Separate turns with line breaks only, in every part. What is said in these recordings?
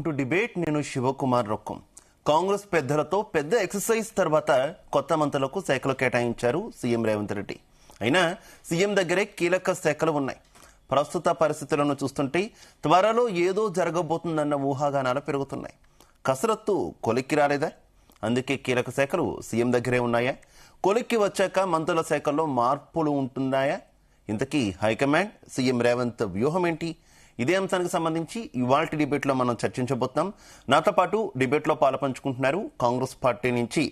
To debate నేను శివకుమార్ రొక్కం. కాంగ్రెస్ పెద్దలతో పెద్ద ఎక్సర్సైజ్ తర్వాత కొత్త మంత్రులకు శాఖలు కేటాయించారు సీఎం రేవంత్ రెడ్డి. అయినా సీఎం దగ్గరే కీలక శాఖలు ఉన్నాయి. ప్రస్తుత పరిస్థితులను చూస్తుంటే త్వరలో ఏదో జరగబోతుందన్న ఊహాగానాలు పెరుగుతున్నాయి. కసరత్తు కొలిక్కి రాలేదా? అందుకే కీలక శాఖలు సీఎం దగ్గరే ఉన్నాయా? కొలిక్కి వచ్చాక మంత్రుల శాఖల్లో మార్పులు ఉంటున్నాయా? ఇంతకీ హైకమాండ్ సీఎం రేవంత్ వ్యూహం ఏంటి? ఇదే అంశానికి సంబంధించి ఇవాల్టి డిబేట్లో మనం చర్చించబోతున్నాం. నాతో పాటు డిబేట్లో పాల్పంచుకుంటున్నారు కాంగ్రెస్ పార్టీ నుంచి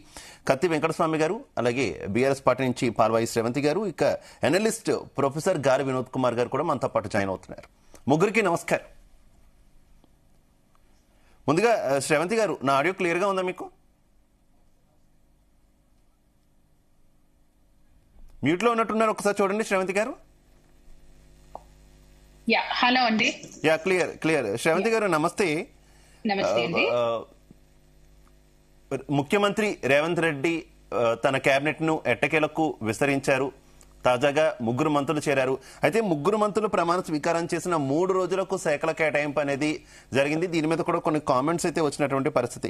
కత్తి వెంకటస్వామి గారు, అలాగే బీఆర్ఎస్ పార్టీ నుంచి పాల్వాయి శ్రవంతి గారు, ఇక అనలిస్ట్ ప్రొఫెసర్ గారి వినోద్ కుమార్ గారు కూడా మనతో పాటు జాయిన్ అవుతున్నారు. ముగ్గురికి నమస్కారం. ముందుగా శ్రవంతి గారు, నా ఆడియో క్లియర్గా ఉందా మీకు? మ్యూట్లో ఉన్నట్టున్నారు, ఒకసారి చూడండి శ్రవంతి గారు.
హలో అండి.
క్లియర్. శ్రవంతి గారు నమస్తే.
నమస్తే అండి.
ముఖ్యమంత్రి రేవంత్ రెడ్డి తన కేబినెట్ ను ఎట్టకేలకు విస్తరించారు. తాజాగా ముగ్గురు మంత్రులు చేరారు. అయితే ముగ్గురు మంత్రులు ప్రమాణ స్వీకారం చేసిన 3 రోజులకు శాఖల కేటాయింపు అనేది జరిగింది. దీని మీద కూడా కొన్ని కామెంట్స్ అయితే వచ్చినటువంటి పరిస్థితి.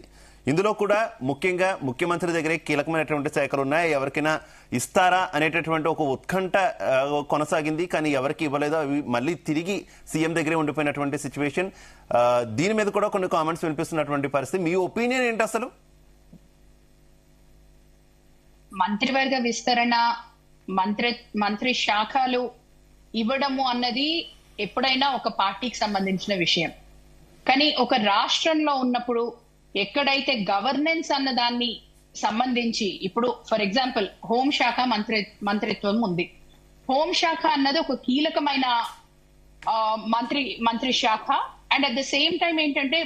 ఇందులో కూడా ముఖ్యంగా ముఖ్యమంత్రి దగ్గరే కీలకమైనటువంటి శాఖలు ఉన్నాయి. ఎవరికైనా ఇస్తారా అనేటటువంటి ఒక ఉత్కంఠ కొనసాగింది. కానీ ఎవరికి ఇవ్వలేదో అవి మళ్ళీ తిరిగి సీఎం దగ్గరే ఉండిపోయినటువంటి సిచ్యువేషన్. దీని మీద కూడా కొన్ని కామెంట్స్ వినిపిస్తున్నటువంటి పరిస్థితి. మీ ఒపీనియన్ ఏంటి అసలు?
మంత్రివర్గ విస్తరణ, మంత్రి శాఖలు ఇవ్వడము అన్నది ఎప్పుడైనా ఒక పార్టీకి సంబంధించిన విషయం. కానీ ఒక రాష్ట్రంలో ఉన్నప్పుడు ఎక్కడైతే గవర్నెన్స్ అన్న దాన్ని సంబంధించి, ఇప్పుడు ఫర్ ఎగ్జాంపుల్ హోంశాఖ మంత్రిత్వం ఉంది. హోంశాఖ అన్నది ఒక కీలకమైన మంత్రి శాఖ. And at the same time ఏంటంటే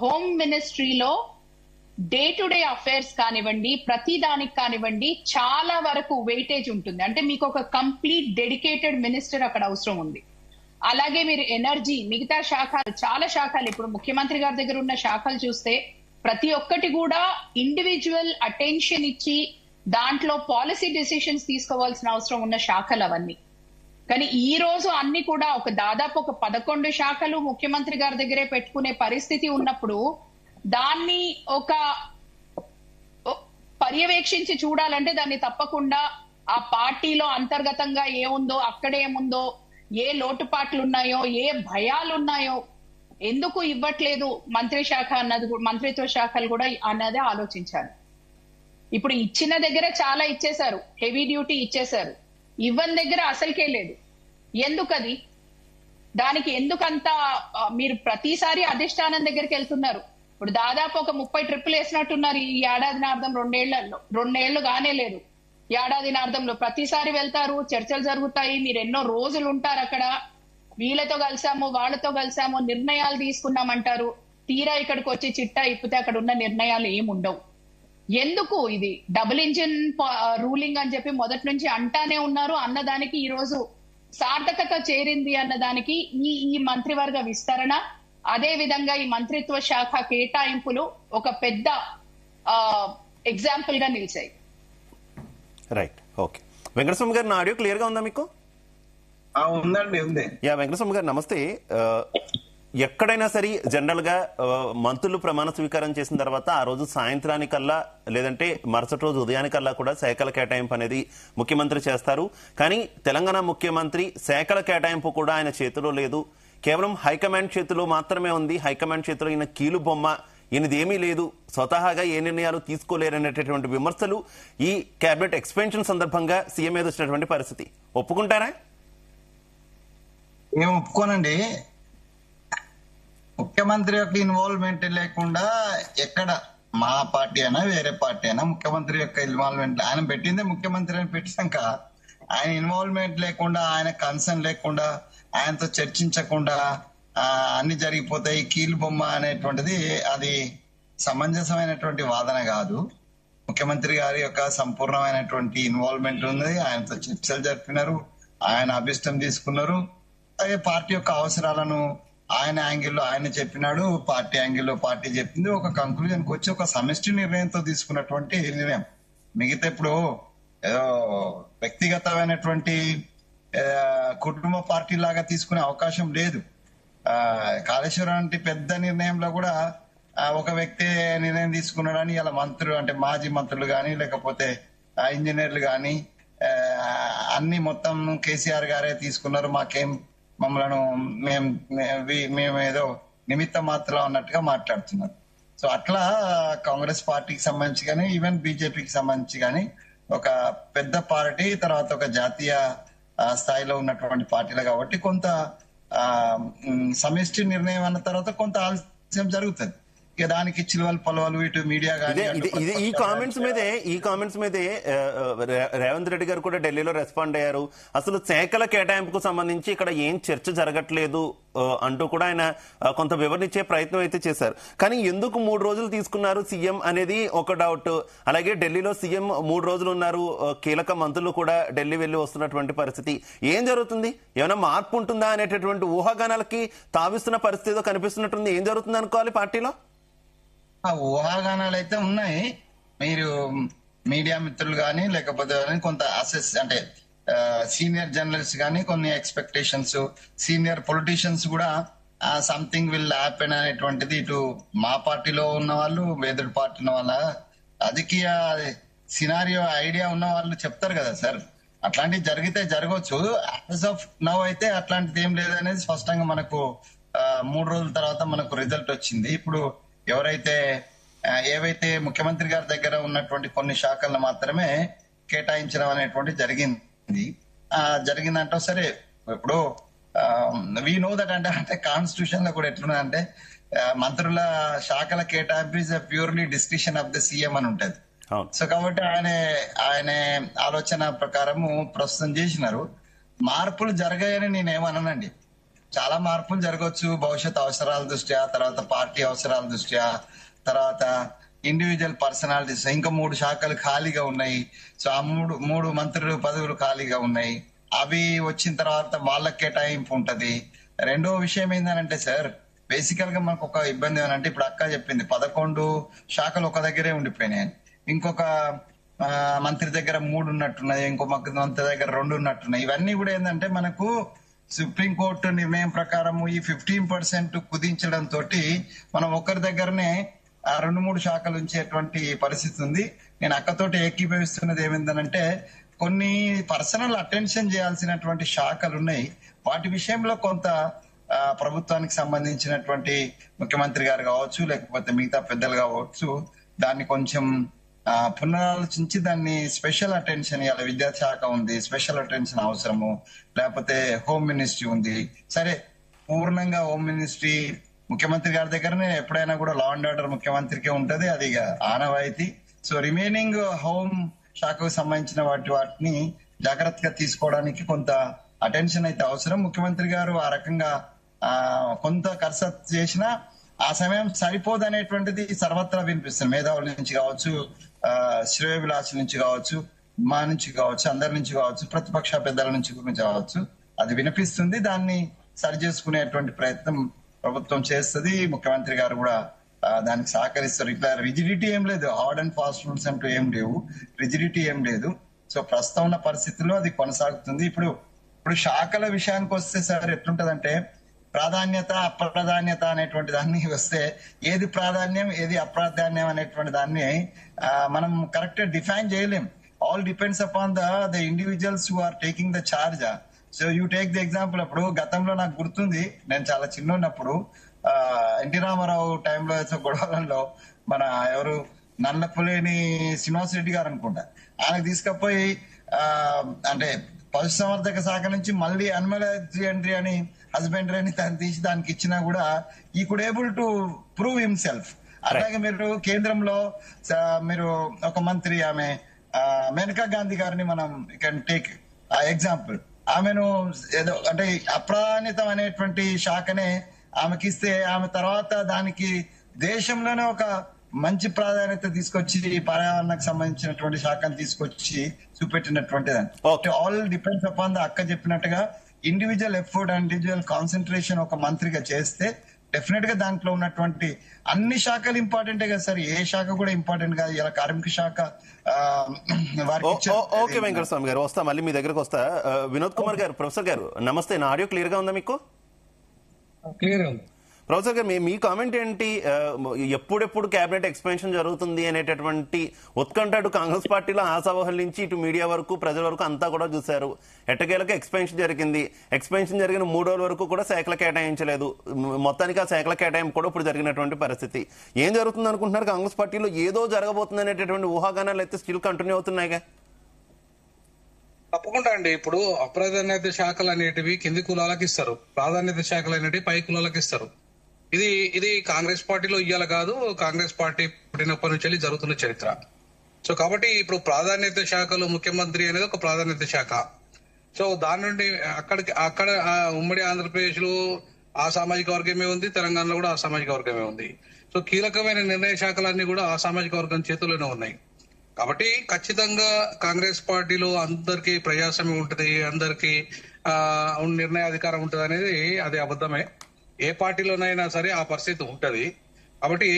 హోమ్ మినిస్ట్రీలో డే టు డే అఫైర్స్ కానివ్వండి, ప్రతి దానికి కానివ్వండి, చాలా వరకు వెయిటేజ్ ఉంటుంది. అంటే మీకు ఒక కంప్లీట్ డెడికేటెడ్ మినిస్టర్ అక్కడ అవసరం ఉంది. అలాగే మీరు ఎనర్జీ, మిగతా శాఖలు, చాలా శాఖలు, ఇప్పుడు ముఖ్యమంత్రి గారి దగ్గర ఉన్న శాఖలు చూస్తే ప్రతి ఒక్కటి కూడా ఇండివిజువల్ అటెన్షన్ ఇచ్చి దాంట్లో పాలసీ డెసిషన్స్ తీసుకోవాల్సిన అవసరం ఉన్న శాఖలు అవన్నీ. కానీ ఈ రోజు అన్ని కూడా దాదాపు ఒక 11 శాఖలు ముఖ్యమంత్రి గారి దగ్గరే పెట్టుకునే పరిస్థితి ఉన్నప్పుడు దాన్ని ఒక పర్యవేక్షించి చూడాలంటే దాన్ని తప్పకుండా ఆ పార్టీలో అంతర్గతంగా ఏముందో, అక్కడేముందో, ఏ లోటుపాట్లు ఉన్నాయో, ఏ భయాలు ఉన్నాయో, ఎందుకు ఇవ్వట్లేదు మంత్రిత్వ శాఖలు కూడా అన్నదే ఆలోచించాలి. ఇప్పుడు ఇచ్చిన దగ్గర చాలా ఇచ్చేశారు, హెవీ డ్యూటీ ఇచ్చేశారు. ఇవ్వని దగ్గర అసలుకే లేదు. ఎందుకది? దానికి ఎందుకంత మీరు ప్రతిసారి అధిష్టానం దగ్గరికి వెళ్తున్నారు? ఇప్పుడు దాదాపు ఒక 30 ట్రిప్పులు వేసినట్టున్నారు ఈ ఏడాదినార్థం, 2 ఏళ్లు గానే లేదు. ఏడాదినార్థంలో ప్రతిసారి వెళ్తారు, చర్చలు జరుగుతాయి, మీరు ఎన్నో రోజులు ఉంటారు అక్కడ. వీళ్ళతో కలిసాము, వాళ్ళతో కలిసాము, నిర్ణయాలు తీసుకున్నామంటారు. తీరా ఇక్కడికి వచ్చి చిట్టా ఇప్పితే అక్కడ ఉన్న నిర్ణయాలు ఏముండవు. ఎందుకు? ఇది డబుల్ ఇంజిన్ రూలింగ్ అని చెప్పి మొదటి నుంచి అంటానే ఉన్నారు. అన్నదానికి ఈ రోజు సార్థకత చేరింది అన్నదానికి ఈ మంత్రివర్గ విస్తరణ, అదే విధంగా ఈ మంత్రిత్వ శాఖ కేటాయింపులు ఒక పెద్ద ఎగ్జాంపుల్ గా నిలిచాయి.
Right, okay. వెంకటస్వామి గారు, నా ఆడియో క్లియర్ గా ఉందా మీకు?
ఉందండి, ఉంది.
వెంకటస్వామి గారు నమస్తే. ఎక్కడైనా సరే జనరల్ గా మంత్రులు ప్రమాణ స్వీకారం చేసిన తర్వాత ఆ రోజు సాయంత్రానికల్లా లేదంటే మరుసటి రోజు ఉదయానికల్లా కూడా శాఖల కేటాయింపు అనేది ముఖ్యమంత్రి చేస్తారు. కానీ తెలంగాణ ముఖ్యమంత్రి శాఖల కేటాయింపు కూడా ఆయన చేతిలో లేదు, కేవలం హైకమాండ్ చేతిలో మాత్రమే ఉంది. హైకమాండ్ చేతిలో ఈయన కీలు బొమ్మ, ఈయనది ఏమీ లేదు, స్వతహాగా ఏ నిర్ణయాలు తీసుకోలేరనేటటువంటి విమర్శలు ఈ కేబినెట్ ఎక్స్పెన్షన్ సందర్భంగా సీఎం మీద వచ్చినటువంటి పరిస్థితి. ఒప్పుకుంటారా?
ఏం ఒప్పుకోనండి. ముఖ్యమంత్రి యొక్క ఇన్వాల్వ్మెంట్ లేకుండా ఎక్కడ మా పార్టీ అయినా వేరే పార్టీ అయినా ముఖ్యమంత్రి యొక్క ఇన్వాల్వ్మెంట్, ఆయన పెట్టిందే ముఖ్యమంత్రి అని పెట్టాక ఆయన ఇన్వాల్వ్మెంట్ లేకుండా, ఆయన కన్సర్న్ లేకుండా, ఆయనతో చర్చించకుండా అన్ని జరిగిపోతాయి. కీలు బొమ్మ అనేటువంటిది అది సమంజసమైనటువంటి వాదన కాదు. ముఖ్యమంత్రి గారి యొక్క సంపూర్ణమైనటువంటి ఇన్వాల్వ్మెంట్ ఉంది. ఆయనతో చర్చలు జరిపినారు, ఆయన అభిష్టం తీసుకున్నారు. అలాగే పార్టీ యొక్క అవసరాలను ఆయన యాంగిల్లో ఆయన చెప్పినాడు, పార్టీ యాంగిల్లో పార్టీ చెప్పింది. ఒక కంక్లూజన్కి వచ్చి ఒక సమిష్టి నిర్ణయంతో తీసుకున్నటువంటి నిర్ణయం. మిగతా ఇప్పుడు ఏదో వ్యక్తిగతమైనటువంటి కుటుంబ పార్టీ లాగా తీసుకునే అవకాశం లేదు. కాళేశ్వరం వంటి పెద్ద నిర్ణయంలో కూడా ఒక వ్యక్తి నిర్ణయం తీసుకున్నాడని ఇలా మంత్రులు అంటే మాజీ మంత్రులు గాని లేకపోతే ఇంజనీర్లు గాని అన్ని మొత్తం కేసీఆర్ గారే తీసుకున్నారు, మాకేం మమ్మల్ని మేము ఏదో నిమిత్త మాత్రం అన్నట్టుగా మాట్లాడుతున్నారు. సో అట్లా కాంగ్రెస్ పార్టీకి సంబంధించి కానీ ఈవెన్ బీజేపీకి సంబంధించి కానీ ఒక పెద్ద పార్టీ తర్వాత ఒక జాతీయ స్థాయిలో ఉన్నటువంటి పార్టీలు కాబట్టి కొంత సమిష్టి నిర్ణయం అన్న తర్వాత కొంత ఆలస్యం జరుగుతుంది. ఇక దానికి చిలువలు పొలవలు ఇటు మీడియా కానీ
ఈ కామెంట్స్ మీదే రేవంత్ రెడ్డి గారు కూడా ఢిల్లీలో రెస్పాండ్ అయ్యారు. అసలు శాఖల కేటాయింపుకు సంబంధించి ఇక్కడ ఏం చర్చ జరగట్లేదు అంటూ కూడా ఆయన కొంత వివరించే ప్రయత్నం అయితే చేశారు. కానీ ఎందుకు 3 రోజులు తీసుకున్నారు సీఎం అనేది ఒక డౌట్. అలాగే ఢిల్లీలో సీఎం 3 రోజులు ఉన్నారు, కీలక మంత్రులు కూడా ఢిల్లీ వెళ్లి వస్తున్నటువంటి పరిస్థితి. ఏం జరుగుతుంది, ఏమైనా మార్పు ఉంటుందా అనేటటువంటి ఊహాగానాలకి తావిస్తున్న పరిస్థితితో కనిపిస్తున్నట్టుంది. ఏం జరుగుతుంది అనుకోవాలి పార్టీలో?
ఊహాగానాలు అయితే ఉన్నాయి. మీరు మీడియా మిత్రులు కానీ లేకపోతే కొంత అసెస్ అంటే సీనియర్ జర్నలిస్ట్ కానీ కొన్ని ఎక్స్పెక్టేషన్స్, సీనియర్ పొలిటీషియన్స్ కూడా సంథింగ్ విల్ హ్యాపెన్ అనేటువంటిది ఇటు మా పార్టీలో ఉన్న వాళ్ళు ఎదురు పార్టీ ఉన్న వాళ్ళ రాజకీయ సినారియో ఐడియా ఉన్న వాళ్ళు చెప్తారు కదా సార్. అట్లాంటివి జరిగితే జరగవచ్చు. యాజ్ ఆఫ్ నౌ అయితే అట్లాంటిది ఏం లేదనేది స్పష్టంగా మనకు 3 రోజుల తర్వాత మనకు రిజల్ట్ వచ్చింది. ఇప్పుడు ఎవరైతే ఏవైతే ముఖ్యమంత్రి గారి దగ్గర ఉన్నటువంటి కొన్ని శాఖలను మాత్రమే కేటాయించడం అనేటువంటి జరిగిందంటే సరే. ఇప్పుడు వీ నో దట్ అంటే కాన్స్టిట్యూషన్ లో కూడా ఎట్లున్నదంటే మంత్రుల శాఖల కేటాయింపు is purely discretion of the CM అని ఉంటది. సో కాబట్టి ఆయన ఆలోచన ప్రకారము ప్రస్తుతం చేసినారు. మార్పులు జరగాయని నేనేమన్నానండి. చాలా మార్పులు జరగవచ్చు భవిష్యత్ అవసరాల దృష్ట్యా, తర్వాత పార్టీ అవసరాల దృష్ట్యా, తర్వాత ఇండివిజువల్ పర్సనాలిటీస్. ఇంకా 3 శాఖలు ఖాళీగా ఉన్నాయి. సో ఆ మూడు మంత్రులు పదవులు ఖాళీగా ఉన్నాయి. అవి వచ్చిన తర్వాత వాళ్ళకి కేటాయింపు ఉంటది. రెండో విషయం ఏంటంటే సార్, బేసికల్ గా మనకు ఒక ఇబ్బంది ఏమంటే ఇప్పుడు అక్క చెప్పింది 11 శాఖలు ఒక దగ్గరే ఉండిపోయినాయి. ఇంకొక మంత్రి దగ్గర 3 ఉన్నట్టున్నాయి, ఇంకో మంత్రి దగ్గర 2 ఉన్నట్టున్నాయి. ఇవన్నీ కూడా ఏంటంటే మనకు సుప్రీంకోర్టు నిర్ణయం ప్రకారం ఈ 15% కుదించడం తోటి మనం ఒకరి దగ్గరనే 2-3 శాఖలు ఉంచేటువంటి పరిస్థితి ఉంది. నేను అక్కతోటి ఏకీభవిస్తున్నది ఏమైందనంటే కొన్ని పర్సనల్ అటెన్షన్ చేయాల్సినటువంటి శాఖలు ఉన్నాయి. వాటి విషయంలో కొంత ప్రభుత్వానికి సంబంధించినటువంటి ముఖ్యమంత్రి గారు కావచ్చు లేకపోతే మిగతా పెద్దలు కావచ్చు దాన్ని కొంచెం పునరాలోచించి దాన్ని స్పెషల్ అటెన్షన్ ఇవ్వాలి. విద్యాశాఖ ఉంది, స్పెషల్ అటెన్షన్ అవసరము. లేకపోతే హోమ్ మినిస్ట్రీ ఉంది. సరే, పూర్ణంగా హోమ్ మినిస్ట్రీ ముఖ్యమంత్రి గారి దగ్గరనే ఎప్పుడైనా కూడా లా అండ్ ఆర్డర్ ముఖ్యమంత్రికే ఉంటది, అది ఆనవాయితీ. సో రిమైనింగ్ హోమ్ శాఖకు సంబంధించిన వాటిని జాగ్రత్తగా తీసుకోవడానికి కొంత అటెన్షన్ అయితే అవసరం. ముఖ్యమంత్రి గారు ఆ రకంగా కొంత కసరత్తు చేసినా ఆ సమయం సరిపోదనేటువంటిది సర్వత్రా వినిపిస్తుంది. మేధావుల నుంచి కావచ్చు, శ్రేయోభిలాషుల నుంచి కావచ్చు, మా నుంచి కావచ్చు, అందరి నుంచి కావచ్చు, ప్రతిపక్ష పెద్దల నుంచి కావచ్చు, అది వినిపిస్తుంది. దాన్ని సరి చేసుకునేటువంటి ప్రయత్నం ప్రభుత్వం చేస్తుంది. ముఖ్యమంత్రి గారు కూడా దానికి సహకరిస్తారు. ఇట్లా రిజిడిటీ ఏం లేదు, హార్డ్ అండ్ ఫాస్ట్ రూల్స్ అంటూ ఏం లేవు, రిజిడిటీ ఏం లేదు. సో ప్రస్తుతం ఉన్న పరిస్థితుల్లో అది కొనసాగుతుంది. ఇప్పుడు శాఖల విషయానికి వస్తే సార్ ఎట్లుంటదంటే ప్రాధాన్యత అప్రాధాన్యత అనేటువంటి దాన్ని వస్తే ఏది ప్రాధాన్యం ఏది అప్రాధాన్యం అనేటువంటి దాన్ని మనం కరెక్ట్ డిఫైన్ చేయలేం. All depends upon the individuals who are taking the charge. So you take the example. అప్పుడు గతంలో నాకు గుర్తుంది, నేను చాలా చిన్న ఉన్నప్పుడు ఎన్టీ రామారావు టైంలో గొడవలలో మన ఎవరు నల్లపులేని శ్రీనివాసరెడ్డి గారు అనుకుంటా, ఆయనకు తీసుకపోయి అంటే పశుసంవర్ధక శాఖ నుంచి మళ్ళీ అనిమల్ హస్బెండరీ అని తను తీసి దానికి ఇచ్చినా కూడా ఈ could able to prove himself. అలాగే మీరు కేంద్రంలో మీరు ఒక మంత్రి ఆమె మేనకా గాంధీ గారిని మనం కెన్ టేక్ ఎగ్జాంపుల్. ఆమెను ఏదో అంటే అప్రాణితం అనేటువంటి శాఖనే ఆమెకిస్తే ఆమె తర్వాత దానికి దేశంలోనే ఒక మంచి ప్రాధాన్యత తీసుకొచ్చి పర్యావరణకు సంబంధించినటువంటి శాఖను తీసుకొచ్చి చూపెట్టినటువంటి దాన్ని. ఆల్ డిపెండ్స్ అపాన్ ద అక్క చెప్పినట్టుగా individual effort and individual concentration ఒక మంత్రిగా చేస్తే డెఫినెట్ గా దాంట్లో ఉన్నటువంటి అన్ని శాఖలు ఇంపార్టెంటే కదా సార్. ఏ శాఖ కూడా ఇంపార్టెంట్ కాదు. ఇలా కార్మిక శాఖ
ఓకే వెంకటస్వామి గారు, వస్తా మళ్ళీ మీ దగ్గరకు వస్తా. వినోద్ కుమార్ గారు, ప్రొఫెసర్ గారు నమస్తే. నా ఆడియో క్లియర్ గా ఉందా మీకు?
క్లియర్ ఉంది.
ప్రొఫెసర్ గారు మీ కామెంట్ ఏంటి? ఎప్పుడెప్పుడు కేబినెట్ ఎక్స్పెన్షన్ జరుగుతుంది అనేటటువంటి ఉత్కంఠ అటు కాంగ్రెస్ పార్టీలో ఆశావహుల నుంచి ఇటు మీడియా వరకు ప్రజల వరకు అంతా కూడా చూశారు. ఎట్టకేలకు ఎక్స్పెన్షన్ జరిగింది. ఎక్స్పెన్షన్ జరిగిన 3 రోజుల వరకు కూడా శాఖలు కేటాయించలేదు. మొత్తానికి ఆ శాఖల కేటాయింపు కూడా ఇప్పుడు జరిగినటువంటి పరిస్థితి. ఏం జరుగుతుంది అనుకుంటున్నారు కాంగ్రెస్ పార్టీలో? ఏదో జరగబోతుంది అనేటటువంటి ఊహాగానాలు అయితే స్టిల్ కంటిన్యూ అవుతున్నాయిగా.
తప్పకుండా అండి. ఇప్పుడు అప్రాధాన్యత శాఖలు అనేటివి కింది కులాలకు ఇస్తారు, ప్రాధాన్యత శాఖలు అనేటివి పై కులాలకు ఇస్తారు. ఇది కాంగ్రెస్ పార్టీలో ఇయ్యాల కాదు, కాంగ్రెస్ పార్టీ పుట్టినప్పటి నుంచి జరుగుతున్న చరిత్ర. సో కాబట్టి ఇప్పుడు ప్రాధాన్యత శాఖలు ముఖ్యమంత్రి అనేది ఒక ప్రాధాన్యత శాఖ. సో దాని నుండి అక్కడ ఉమ్మడి ఆంధ్రప్రదేశ్ లో ఆ సామాజిక వర్గమే ఉంది, తెలంగాణలో కూడా ఆ సామాజిక వర్గమే ఉంది. సో కీలకమైన నిర్ణయ శాఖలన్నీ కూడా ఆ సామాజిక వర్గం చేతుల్లోనే ఉన్నాయి. కాబట్టి ఖచ్చితంగా కాంగ్రెస్ పార్టీలో అందరికీ ప్రజాస్వామ్యం ఉంటది, అందరికీ నిర్ణయాధికారం ఉంటది అనేది అది అబద్ధమే. ఏ పార్టీలోనైనా సరే ఆ పరిస్థితి ఉంటది. కాబట్టి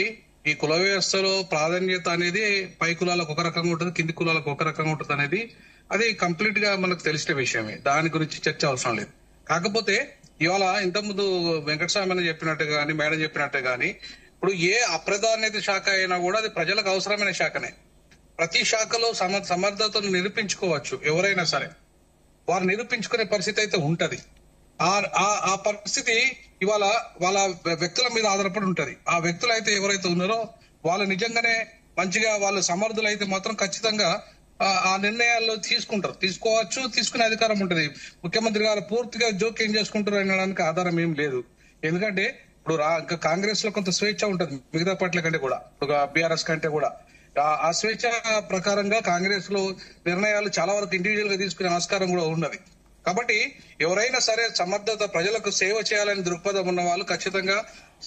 ఈ కుల వ్యవస్థలో ప్రాధాన్యత అనేది పై కులాలకు ఒక రకంగా ఉంటుంది, కింది కులాలకు ఒక రకంగా ఉంటుంది అనేది అది కంప్లీట్ గా మనకు తెలిసిన విషయమే. దాని గురించి చర్చ అవసరం లేదు. కాకపోతే ఇవాళ ఇంతకుముందు వెంకటస్వామి చెప్పినట్టు గానీ, మేడం చెప్పినట్టు గానీ, ఇప్పుడు ఏ అప్రాధాన్యత శాఖ అయినా కూడా అది ప్రజలకు అవసరమైన శాఖనే. ప్రతి శాఖలో సమర్థతను నిరూపించుకోవచ్చు ఎవరైనా సరే, వారు నిరూపించుకునే పరిస్థితి అయితే ఉంటది. ఆ పరిస్థితి ఇవాళ వాళ్ళ వ్యక్తుల మీద ఆధారపడి ఉంటది. ఆ వ్యక్తులు అయితే ఎవరైతే ఉన్నారో వాళ్ళు నిజంగానే మంచిగా వాళ్ళు సమర్థులు అయితే మాత్రం ఖచ్చితంగా ఆ నిర్ణయాల్లో తీసుకోవచ్చు, తీసుకునే అధికారం ఉంటది. ముఖ్యమంత్రి గారు పూర్తిగా జోక్యం చేసుకుంటారు అనడానికి ఆధారం ఏం లేదు. ఎందుకంటే ఇప్పుడు కాంగ్రెస్ లో కొంత స్వేచ్ఛ ఉంటది మిగతా పార్టీల కంటే కూడా, బీఆర్ఎస్ కంటే కూడా. ఆ స్వేచ్ఛ ప్రకారంగా కాంగ్రెస్ లో నిర్ణయాలు చాలా వరకు ఇండివిజువల్ గా తీసుకునే ఆస్కారం కూడా ఉన్నది. కాబట్టి ఎవరైనా సరే సమర్థత ప్రజలకు సేవ చేయాలని దృక్పథం ఉన్న వాళ్ళు ఖచ్చితంగా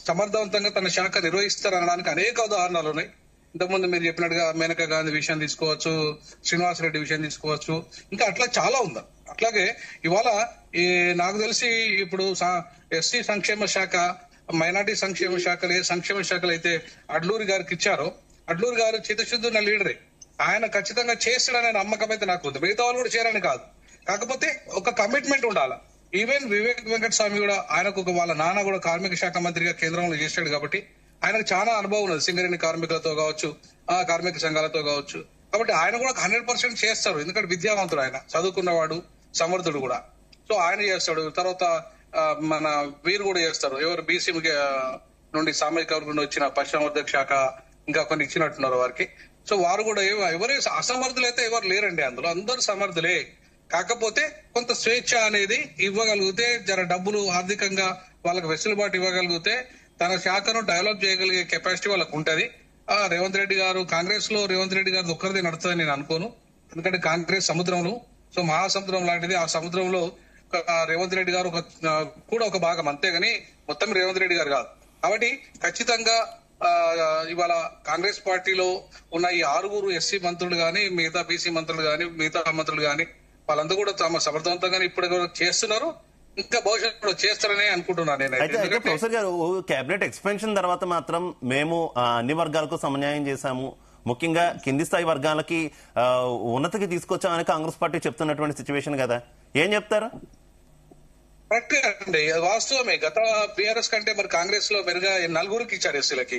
సమర్థవంతంగా తన శాఖ నిర్వహిస్తారనడానికి అనేక ఉదాహరణలు ఉన్నాయి. ఇంతకుముందు మీరు చెప్పినట్టుగా మేనకా గాంధీ విషయం తీసుకోవచ్చు, శ్రీనివాసరెడ్డి విషయం తీసుకోవచ్చు, ఇంకా అట్లా చాలా ఉంది. అట్లాగే ఇవాళ నాకు తెలిసి ఇప్పుడు ఎస్సీ సంక్షేమ శాఖ, మైనార్టీ సంక్షేమ శాఖలు, ఏ సంక్షేమ శాఖలు అయితే అడ్లూరి గారికి ఇచ్చారో, అడ్లూరి గారు చిత్తశుద్ధున్న లీడరే. ఆయన ఖచ్చితంగా చేస్తాడనే నమ్మకం అయితే నాకు ఉంది. మిగతా వాళ్ళు కూడా చేయాలని కాదు, కాకపోతే ఒక కమిట్మెంట్ ఉండాలి. ఈవెన్ వివేక్ వెంకటస్వామి కూడా, ఆయనకు వాళ్ళ నాన్న కూడా కార్మిక శాఖ మంత్రిగా కేంద్రంలో చేశాడు కాబట్టి ఆయనకు చాలా అనుభవం ఉన్నది, సింగరేణి కార్మికులతో కావచ్చు, కార్మిక సంఘాలతో కావచ్చు. కాబట్టి ఆయన కూడా 100% చేస్తారు. ఎందుకంటే విద్యావంతుడు, ఆయన చదువుకున్నవాడు, సమర్థుడు కూడా. సో ఆయన చేస్తాడు. తర్వాత మన వీరు కూడా చేస్తారు. ఎవరు బీసీ నుండి సామాజిక వర్గం నుండి వచ్చిన పశ్చిమవర్ధక శాఖ ఇంకా కొన్ని ఇచ్చినట్టున్నారు వారికి. సో వారు కూడా ఎవరు అసమర్థులు అయితే ఎవరు లేరండి, అందులో అందరూ సమర్థులే. కాకపోతే కొంత స్వేచ్ఛ అనేది ఇవ్వగలిగితే, జర డబ్బులు ఆర్థికంగా వాళ్ళకి వెసులుబాటు ఇవ్వగలిగితే తన శాఖను డెవలప్ చేయగలిగే కెపాసిటీ వాళ్ళకు ఉంటది. రేవంత్ రెడ్డి గారు కాంగ్రెస్ లో రేవంత్ రెడ్డి గారు ఒక్కరిదే నడుతుందని నేను అనుకోను. ఎందుకంటే కాంగ్రెస్ సముద్రంలో, సో మహాసముద్రం లాంటిది. ఆ సముద్రంలో రేవంత్ రెడ్డి గారు కూడా ఒక భాగం, అంతేగాని మొత్తం రేవంత్ రెడ్డి గారు కాదు. కాబట్టి ఖచ్చితంగా ఇవాళ కాంగ్రెస్ పార్టీలో ఉన్న ఈ 6 ఎస్సీ మంత్రులు గాని, మిగతా బీసీ మంత్రులు గాని, మిగతా మంత్రులు గాని, వాళ్ళందరూ కూడా తమ సమర్థవంతంగానే ఇప్పుడు చేస్తున్నారు. ఇంకా భవిష్యత్తులో చేస్తారని అనుకుంటున్నాను నేను.
అయితే ప్రొఫెసర్ గారు, కేబినెట్ ఎక్స్పెన్షన్ తర్వాత మాత్రం మేము అన్ని వర్గాలకు సమన్యాయం చేశాము, ముఖ్యంగా కింది స్థాయి వర్గాలకి ఉన్నతికి తీసుకొచ్చామని కాంగ్రెస్ పార్టీ చెప్తున్నటువంటి సిచ్యువేషన్ కదా, ఏం చెప్తారు?
కరెక్ట్ అండి, వాస్తవమే. గత బీఆర్ఎస్ కంటే మరి కాంగ్రెస్ లో మెరుగా 4 ఇచ్చారు ఎస్సీలకి,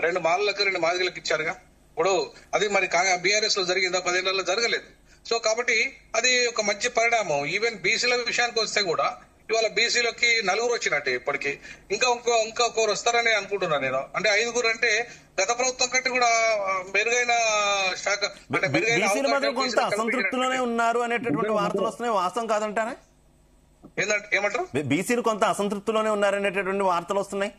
2 మాలలకు 2 మాదిగలకు ఇచ్చారుగా. ఇప్పుడు అది మరి బీఆర్ఎస్ లో జరిగిందా? 10 ఏళ్లలో జరగలేదు. సో కాబట్టి అది ఒక మంచి పరిణామం. ఈవెన్ బీసీల విషయానికి వస్తే కూడా ఇవాళ బీసీలకి 4 వచ్చినట్టే. ఇప్పటికి ఇంకొకరు వస్తారని అనుకుంటున్నాను నేను. అంటే 5 అంటే గత ప్రభుత్వం కంటే కూడా మెరుగైన శాఖ, అంటే మెరుగైన
కొంత అసంతృప్తిలోనే ఉన్నారు అనేటటువంటి వార్తలు వస్తున్నాయి, వాస్తవం కాదంటారా?
ఏమంటారు?
బీసీలు కొంత అసంతృప్తిలోనే ఉన్నారనేటటువంటి వార్తలు వస్తున్నాయి.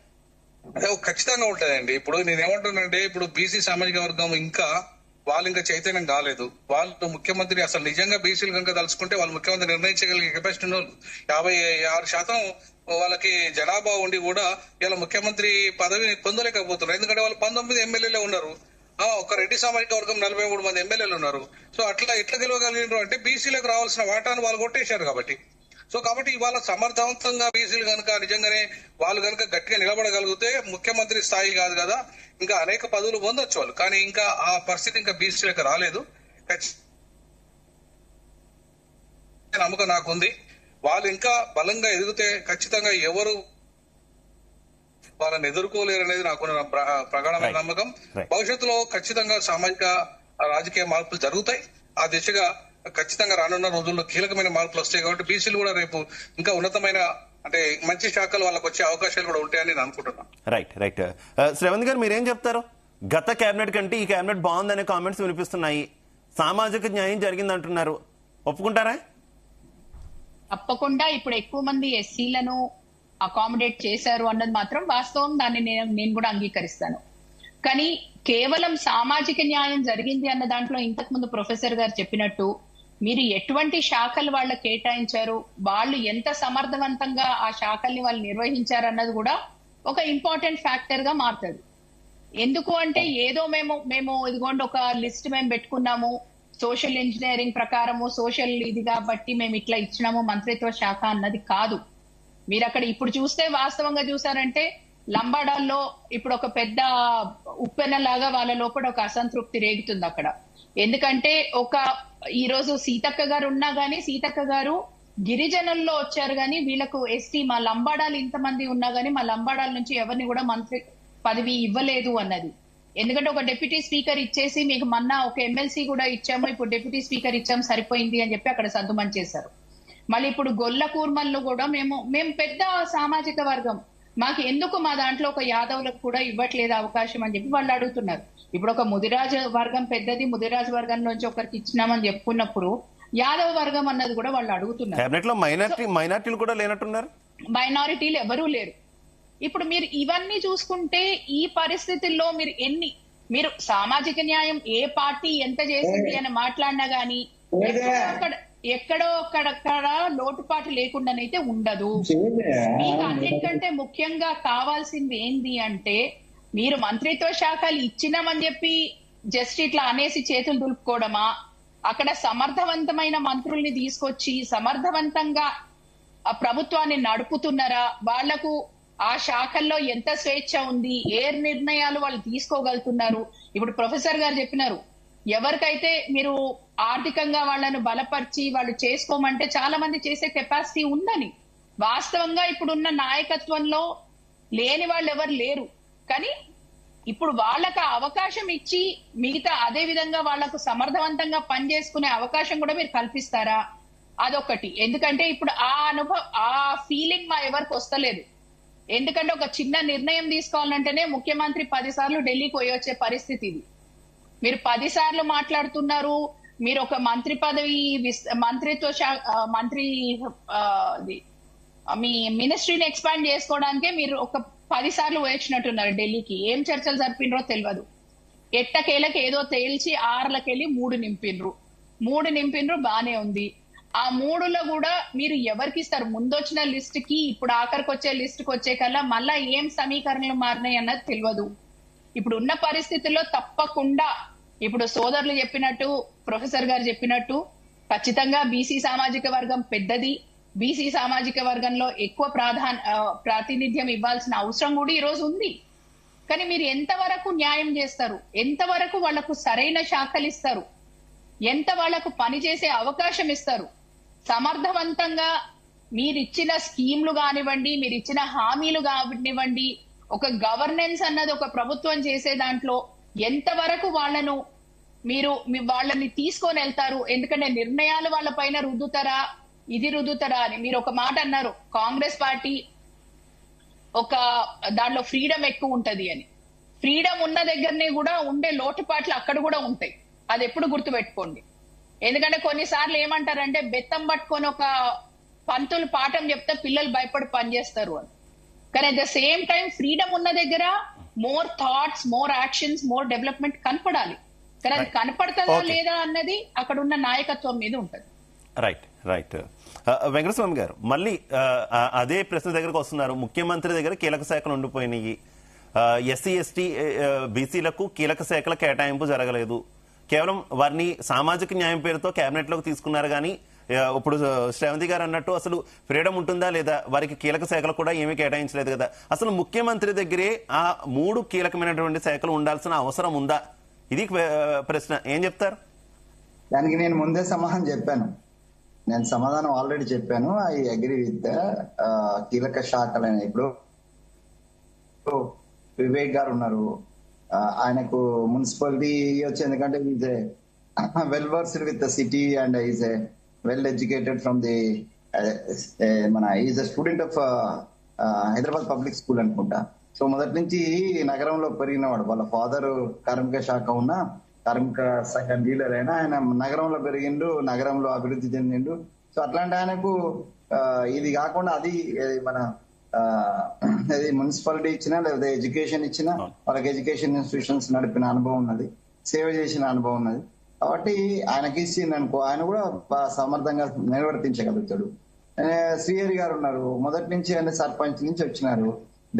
అదే ఖచ్చితంగా ఉంటదండి. ఇప్పుడు నేనేమంటున్నానంటే, ఇప్పుడు బీసీ సామాజిక వర్గం ఇంకా వాళ్ళు ఇంకా చైతన్యం కాలేదు. వాళ్ళు ముఖ్యమంత్రి అసలు నిజంగా బీసీలు కనుక తలుచుకుంటే వాళ్ళు ముఖ్యమంత్రి నిర్ణయించగలిగే కెపాసిటీ 56% వాళ్ళకి జనాభా ఉండి కూడా ఇలా ముఖ్యమంత్రి పదవిని పొందలేకపోతున్నారు. ఎందుకంటే వాళ్ళు 19 ఎమ్మెల్యేలే ఉన్నారు. ఒక రెడ్డి సామాజిక వర్గం 43 మంది ఎమ్మెల్యేలు ఉన్నారు. సో అట్లా ఎట్లా గెలవగలిగినారు అంటే బీసీలకు రావాల్సిన వాటాను వాళ్ళు కొట్టేశారు కాబట్టి. సో కాబట్టి ఇవాళ సమర్థవంతంగా బీసీలు కనుక నిజంగానే వాళ్ళు కనుక గట్టిగా నిలబడగలిగితే ముఖ్యమంత్రి స్థాయి కాదు కదా, ఇంకా అనేక పదవులు పొందొచ్చు వాళ్ళు. కానీ ఇంకా ఆ పరిస్థితి ఇంకా బీసీలకు రాలేదు. నమ్మకం నాకుంది. వాళ్ళు ఇంకా బలంగా ఎదిగితే ఖచ్చితంగా ఎవరు వాళ్ళని ఎదుర్కోలేరు అనేది నాకున్న ప్రగాఢమైన నమ్మకం. భవిష్యత్తులో ఖచ్చితంగా సామాజిక రాజకీయ మార్పులు జరుగుతాయి. ఆ దిశగా ఖచ్చితంగా రానున్న రోజుల్లో కీలకమైన మార్పులు వస్తాయి. కాబట్టి బీసీలు కూడా రేపు ఇంకా ఉన్నతమైన అంటే మంచి శాఖలు వాళ్ళకి వచ్చే అవకాశాలు కూడా ఉంటాయని నేను అనుకుంటున్నాను.
రైట్ శ్రవంత్ గారు మీరేం చెప్తారు? గత కేబినెట్ కంటే ఈ కేబినెట్ బాగుందనే కామెంట్స్ వినిపిస్తున్నాయి. సామాజిక న్యాయం జరిగిందంటున్నారు, ఒప్పుకుంటారా?
తప్పకుండా ఇప్పుడు ఎక్కువ మంది ఎస్సీలను అకామిడేట్ చేశారు అన్నది మాత్రం వాస్తవం. దాన్ని నేను కూడా అంగీకరిస్తాను. కానీ కేవలం సామాజిక న్యాయం జరిగింది అన్న దాంట్లో ఇంతకు ముందు ప్రొఫెసర్ గారు చెప్పినట్టు మీరు ఎటువంటి శాఖలు వాళ్ళకి కేటాయించారు, వాళ్ళు ఎంత సమర్థవంతంగా ఆ శాఖల్ని వాళ్ళు నిర్వహించారు అన్నది కూడా ఒక ఇంపార్టెంట్ ఫ్యాక్టర్ గా మారుతుంది. ఎందుకు అంటే ఏదో మేము ఇదిగోండి ఒక లిస్ట్ మేము పెట్టుకున్నాము, సోషల్ ఇంజనీరింగ్ ప్రకారము సోషల్ ఇది కాబట్టి మేము ఇట్లా ఇచ్చినాము మంత్రిత్వ శాఖ అన్నది కాదు. మీరు అక్కడ ఇప్పుడు చూస్తే వాస్తవంగా చూసారంటే లంబాడాల్లో ఇప్పుడు ఒక పెద్ద ఉప్పెనలాగా వాళ్ళ లోపల ఒక అసంతృప్తి రేగుతుంది అక్కడ. ఎందుకంటే ఈ రోజు సీతక్క గారు ఉన్నా గానీ సీతక్క గారు గిరిజనుల్లో వచ్చారు గానీ వీళ్ళకు ఎస్టీ మా లంబాడాలు ఇంతమంది ఉన్నా గానీ మా లంబాడాల నుంచి ఎవరిని కూడా మంత్రి పదవి ఇవ్వలేదు అన్నది. ఎందుకంటే ఒక డిప్యూటీ స్పీకర్ ఇచ్చేసి మీకు మొన్న ఒక ఎమ్మెల్సీ కూడా ఇచ్చాము, ఇప్పుడు డిప్యూటీ స్పీకర్ ఇచ్చాము సరిపోయింది అని చెప్పి అక్కడ సద్దుమని చేశారు. మళ్ళీ ఇప్పుడు గొల్ల కూర్మల్లో కూడా మేము పెద్ద సామాజిక వర్గం, మాకు ఎందుకు మా దాంట్లో ఒక యాదవులకు కూడా ఇవ్వట్లేదు అవకాశం అని చెప్పి వాళ్ళు అడుగుతున్నారు. ఇప్పుడు ఒక ముదిరాజు వర్గం పెద్దది, ముదిరాజు వర్గం నుంచి ఒకరికి ఇచ్చినామని చెప్పుకున్నప్పుడు యాదవ వర్గం అన్నది కూడా వాళ్ళు అడుగుతున్నారు.
మైనారిటీలు కూడా లేనట్టున్నారు,
మైనారిటీలు ఎవరూ లేరు. ఇప్పుడు మీరు ఇవన్నీ చూసుకుంటే ఈ పరిస్థితుల్లో మీరు సామాజిక న్యాయం ఏ పార్టీ ఎంత చేసింది అని మాట్లాడినా గానీ ఎక్కడో అక్కడక్కడ లోటుపాటు లేకుండానైతే ఉండదు. మీకు అన్నిటికంటే ముఖ్యంగా కావాల్సింది ఏంది అంటే మీరు మంత్రిత్వ శాఖలు ఇచ్చినామని చెప్పి జస్ట్ ఇట్లా అనేసి చేతులు దులుపుకోవడమా, అక్కడ సమర్థవంతమైన మంత్రుల్ని తీసుకొచ్చి సమర్థవంతంగా ఆ ప్రభుత్వాన్ని నడుపుతున్నారా, వాళ్లకు ఆ శాఖల్లో ఎంత స్వేచ్ఛ ఉంది, ఏ నిర్ణయాలు వాళ్ళు తీసుకోగలుగుతున్నారు. ఇప్పుడు ప్రొఫెసర్ గారు చెప్పినారు, ఎవరికైతే మీరు ఆర్థికంగా వాళ్ళను బలపరిచి వాళ్ళు చేసుకోమంటే చాలా మంది చేసే కెపాసిటీ ఉందని. వాస్తవంగా ఇప్పుడున్న నాయకత్వంలో లేని వాళ్ళు ఎవరు లేరు. కానీ ఇప్పుడు వాళ్ళకు అవకాశం ఇచ్చి మిగతా అదే విధంగా వాళ్లకు సమర్థవంతంగా పనిచేసుకునే అవకాశం కూడా మీరు కల్పిస్తారా? అదొకటి. ఎందుకంటే ఇప్పుడు ఆ ఫీలింగ్ మా ఎవరికి వస్తలేదు. ఎందుకంటే ఒక చిన్న నిర్ణయం తీసుకోవాలంటేనే ముఖ్యమంత్రి 10 సార్లు ఢిల్లీకి పోయి వచ్చే పరిస్థితి ఇది. మీరు 10 సార్లు మాట్లాడుతున్నారు. మీరు ఒక మంత్రి పదవి మంత్రిత్వ శాఖ మీ మినిస్ట్రీని ఎక్స్పాండ్ చేసుకోవడానికే మీరు ఒక 10 సార్లు వచ్చినట్టున్నారు ఢిల్లీకి. ఏం చర్చలు జరిపినరో తెలియదు. ఎట్టకేలకు ఏదో తేల్చి 6లకెళ్ళి 3 నింపినరు బానే ఉంది. ఆ 3లో కూడా మీరు ఎవరికి ఇస్తారు? ముందొచ్చిన లిస్ట్ కి ఇప్పుడు ఆఖరికి వచ్చే లిస్ట్ కి వచ్చే కల్లా మళ్ళా ఏం సమీకరణలు మారినాయి అన్నది తెలియదు. ఇప్పుడు ఉన్న పరిస్థితుల్లో తప్పకుండా ఇప్పుడు సోదరులు చెప్పినట్టు ప్రొఫెసర్ గారు చెప్పినట్టు ఖచ్చితంగా బీసీ సామాజిక వర్గం పెద్దది. బీసీ సామాజిక వర్గంలో ఎక్కువ ప్రాతినిధ్యం ఇవ్వాల్సిన అవసరం కూడా ఈ రోజు ఉంది. కానీ మీరు ఎంతవరకు న్యాయం చేస్తారు? ఎంతవరకు వాళ్లకు సరైన శాఖలు ఇస్తారు? ఎంత వాళ్లకు పనిచేసే అవకాశం ఇస్తారు? సమర్థవంతంగా మీరిచ్చిన స్కీమ్లు కానివ్వండి, మీరిచ్చిన హామీలు కానివ్వండి, ఒక గవర్నెన్స్ అన్నది ఒక ప్రభుత్వం చేసే దాంట్లో ఎంతవరకు వాళ్ళని తీసుకొని వెళ్తారు? ఎందుకంటే నిర్ణయాలు వాళ్ళ పైన రుద్దుతారా, ఇది రుద్దుతారా అని. మీరు ఒక మాట అన్నారు, కాంగ్రెస్ పార్టీ దాంట్లో ఫ్రీడమ్ ఎక్కువ ఉంటది అని. ఫ్రీడమ్ ఉన్న దగ్గరనే కూడా ఉండే లోటుపాట్లు అక్కడ కూడా ఉంటాయి. అది ఎప్పుడు గుర్తుపెట్టుకోండి. ఎందుకంటే కొన్నిసార్లు ఏమంటారంటే బెత్తం పట్టుకొని ఒక పంతులు పాఠం చెప్తే పిల్లలు భయపడి పనిచేస్తారు అని. కానీ at the same time freedom ఉన్న దగ్గర more thoughts, more actions, more development కనపడాలి. కానీ అది కనపడతాదా లేదా అన్నది అక్కడ ఉన్న నాయకత్వం మీద ఉంటది.
రైట్ వెంకటస్వామి గారు మళ్ళీ అదే ప్రశ్న దగ్గరకు వస్తున్నారు. ముఖ్యమంత్రి దగ్గర కీలక శాఖలు ఉండిపోయినాయి. ఎస్సీ ఎస్టీ బీసీలకు కీలక శాఖల కేటాయింపు జరగలేదు. కేవలం వారిని సామాజిక న్యాయం పేరుతో కేబినెట్ లోకి తీసుకున్నారు. కానీ ఇప్పుడు శ్రావంతి గారు అన్నట్టు అసలు ఫ్రీడమ్ ఉంటుందా లేదా, వారికి కీలక శాఖలు కూడా ఏమీ కేటాయించలేదు కదా. అసలు ముఖ్యమంత్రి దగ్గరే ఆ 3 కీలకమైనటువంటి శాఖలు ఉండాల్సిన అవసరం ఉందా? ఇది ప్రశ్న. ఏం చెప్తారు
దానికి? నేను ముందే సమాధానం చెప్పాను. నేను సమాధానం ఆల్రెడీ చెప్పాను. ఐ అగ్రీ విత్ కీలక శాఖలని. ఇప్పుడు వివేక్ గారు ఉన్నారు. ఆయనకు మున్సిపాలిటీ వచ్చి, ఎందుకంటే is a well versed with the city and is a well educated from the is a student of Hyderabad public school అనుకుంటా. సో మొదటి నుంచి నగరంలో పెరిగినవాడు. వాళ్ళ ఫాదర్ కార్మిక శాఖ ఉన్న కార్మిక శాఖ డీలర్ అయినా ఆయన నగరంలో పెరిగిండు, నగరంలో అభివృద్ధి చెందిండు. సో అట్లాంటి ఆయనకు ఇది కాకుండా అది మన అది మున్సిపాలిటీ ఇచ్చినా లేదా ఎడ్యుకేషన్ ఇచ్చినా వాళ్ళకి ఎడ్యుకేషన్ ఇన్స్టిట్యూషన్స్ నడిపిన అనుభవం ఉన్నది, సేవ చేసిన అనుభవం ఉన్నది. కాబట్టి ఆయనకి ఇచ్చింది అనుకో, ఆయన కూడా సమర్థంగా నిర్వర్తించగలుగుతాడు. శ్రీహరి గారు ఉన్నారు, మొదటి నుంచి ఆయన సర్పంచ్ నుంచి వచ్చినారు.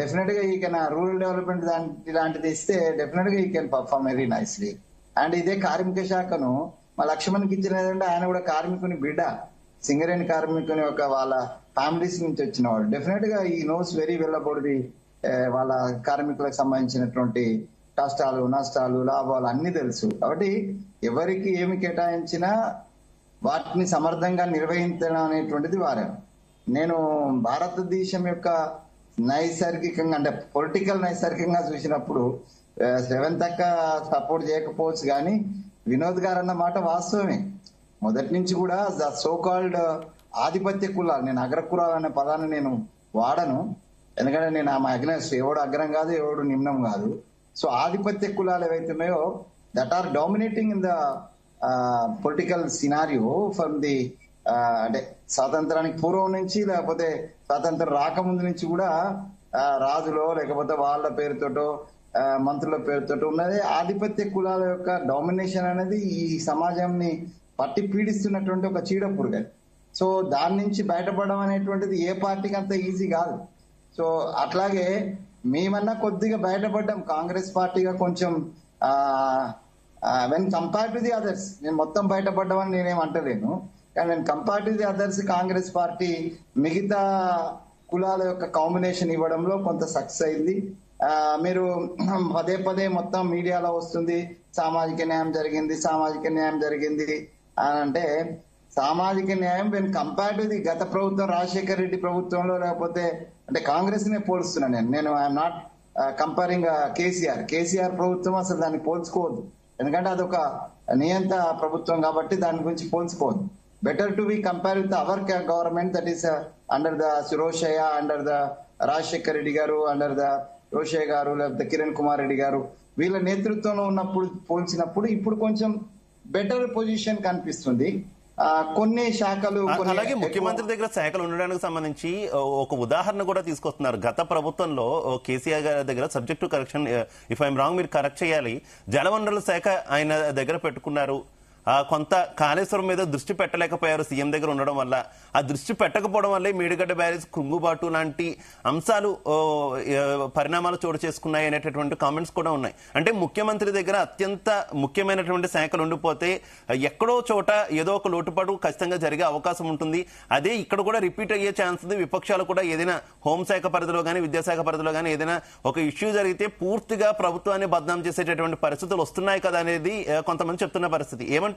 డెఫినెట్ గా ఈ కెన్ రూరల్ డెవలప్మెంట్ ఇలాంటిది ఇస్తే డెఫినెట్ గా ఈ can perform very nicely. And ఇదే కార్మిక శాఖను మా లక్ష్మణ్కి ఇచ్చిన ఏంటంటే ఆయన కూడా కార్మికుని బిడ్డ, సింగరేణి కార్మికుని యొక్క వాళ్ళ ఫ్యామిలీస్ నుంచి వచ్చిన వాడు. డెఫినెట్ గా ఈ knows very well about the వాళ్ళ కార్మికులకు సంబంధించినటువంటి కష్టాలు, నష్టాలు, లాభాలు అన్ని తెలుసు. కాబట్టి ఎవరికి ఏమి కేటాయించినా వాటిని సమర్థంగా నిర్వహించడం అనేటువంటిది వారే. నేను భారతదేశం యొక్క నైసర్గికంగా అంటే పొలిటికల్ నైసర్గికంగా చూసినప్పుడు రేవంత్ అక్క సపోర్ట్ చేయకపోవచ్చు, కానీ వినోద్ గారు అన్న మాట వాస్తవమే. మొదటి నుంచి కూడా ద సో కాల్డ్ ఆధిపత్య కులాలు, నేను అగ్రకులాలు అనే పదాన్ని నేను వాడను, ఎందుకంటే నేను ఆమె అగ్నెస్ట్, ఎవడు అగ్రం కాదు ఎవడు నిమ్నం కాదు. సో ఆధిపత్య కులాలు ఏవైతే ఉన్నాయో that are dominating in the political scenario from the అంటే స్వాతంత్రానికి పూర్వం నుంచి లేకపోతే స్వాతంత్రం రాకముందు నుంచి కూడా రాజులో లేకపోతే వాళ్ళ పేరుతోటో మంత్రుల పేరుతోటో ఉన్నది. ఆధిపత్య కులాల యొక్క డామినేషన్ అనేది ఈ సమాజంని పట్టి పీడిస్తున్నటువంటి ఒక చీడ పురుగు. సో దాని నుంచి బయటపడడం అనేటువంటిది ఏ పార్టీకి అంత ఈజీ కాదు. సో అట్లాగే మేమన్నా కొద్దిగా బయటపడ్డాం, కాంగ్రెస్ పార్టీగా కొంచెం when compare to the others. నేను మొత్తం బయటపడ్డామని నేనేం అంటలేను, కానీ when compare to the others Congress party మిగతా కులాల యొక్క కాంబినేషన్ ఇవ్వడంలో కొంత సక్సెస్ అయింది. మీరు పదే పదే మొత్తం మీడియాలో వస్తుంది సామాజిక న్యాయం జరిగింది, సామాజిక న్యాయం జరిగింది అని అంటే, సామాజిక న్యాయం వెన్ కంపేర్ టు ది గత ప్రభుత్వం రాజశేఖర్ రెడ్డి ప్రభుత్వంలో లేకపోతే అంటే కాంగ్రెస్ నే పోలుస్తున్నాను నేను ఐఎమ్ నాట్ కంపేరింగ్ కేసీఆర్ ప్రభుత్వం అసలు దాన్ని పోల్చుకోవద్దు, ఎందుకంటే అదొక నియంత ప్రభుత్వం కాబట్టి దాని గురించి పోల్చుకోవద్దు. Better to be compare with our government that is under the Rosaiah, under the Rajasekhar Reddy గారు, అండర్ ద రోషయ్య గారు, లేకపోతే కిరణ్ కుమార్ రెడ్డి గారు, వీళ్ళ నేతృత్వంలో ఉన్నప్పుడు పోల్చినప్పుడు ఇప్పుడు కొంచెం బెటర్ పొజిషన్ కనిపిస్తుంది. కొన్ని శాఖలు
అలాగే ముఖ్యమంత్రి దగ్గర శాఖలు ఉండడానికి సంబంధించి ఒక ఉదాహరణ కూడా తీసుకొస్తున్నారు. గత ప్రభుత్వంలో కేసీఆర్ గారి దగ్గర subject to correction, if I'm wrong మీరు కరెక్ట్ చేయాలి, జలవనరుల శాఖ ఆయన దగ్గర పెట్టుకున్నారు. కొంత కాళేశ్వరం మీద దృష్టి పెట్టలేకపోయారు సీఎం దగ్గర ఉండడం వల్ల. ఆ దృష్టి పెట్టకపోవడం వల్లే మేడిగడ్డ బ్యారేజ్ కుంగుబాటు లాంటి అంశాలు పరిణామాలు చోటు చేసుకున్నాయి అనేటటువంటి కామెంట్స్ కూడా ఉన్నాయి. అంటే ముఖ్యమంత్రి దగ్గర అత్యంత ముఖ్యమైనటువంటి శాఖలు ఉండిపోతే ఎక్కడో చోట ఏదో ఒక లోటుపాటు ఖచ్చితంగా జరిగే అవకాశం ఉంటుంది. అదే ఇక్కడ కూడా రిపీట్ అయ్యే ఛాన్స్ ఉంది. విపక్షాలు కూడా ఏదైనా హోంశాఖ పరిధిలో కానీ విద్యాశాఖ పరిధిలో కానీ ఏదైనా ఒక ఇష్యూ జరిగితే పూర్తిగా ప్రభుత్వాన్ని బద్నాం చేసేటటువంటి పరిస్థితులు వస్తున్నాయి కదా అనేది కొంతమంది చెప్తున్న పరిస్థితి. ఏమంటారు?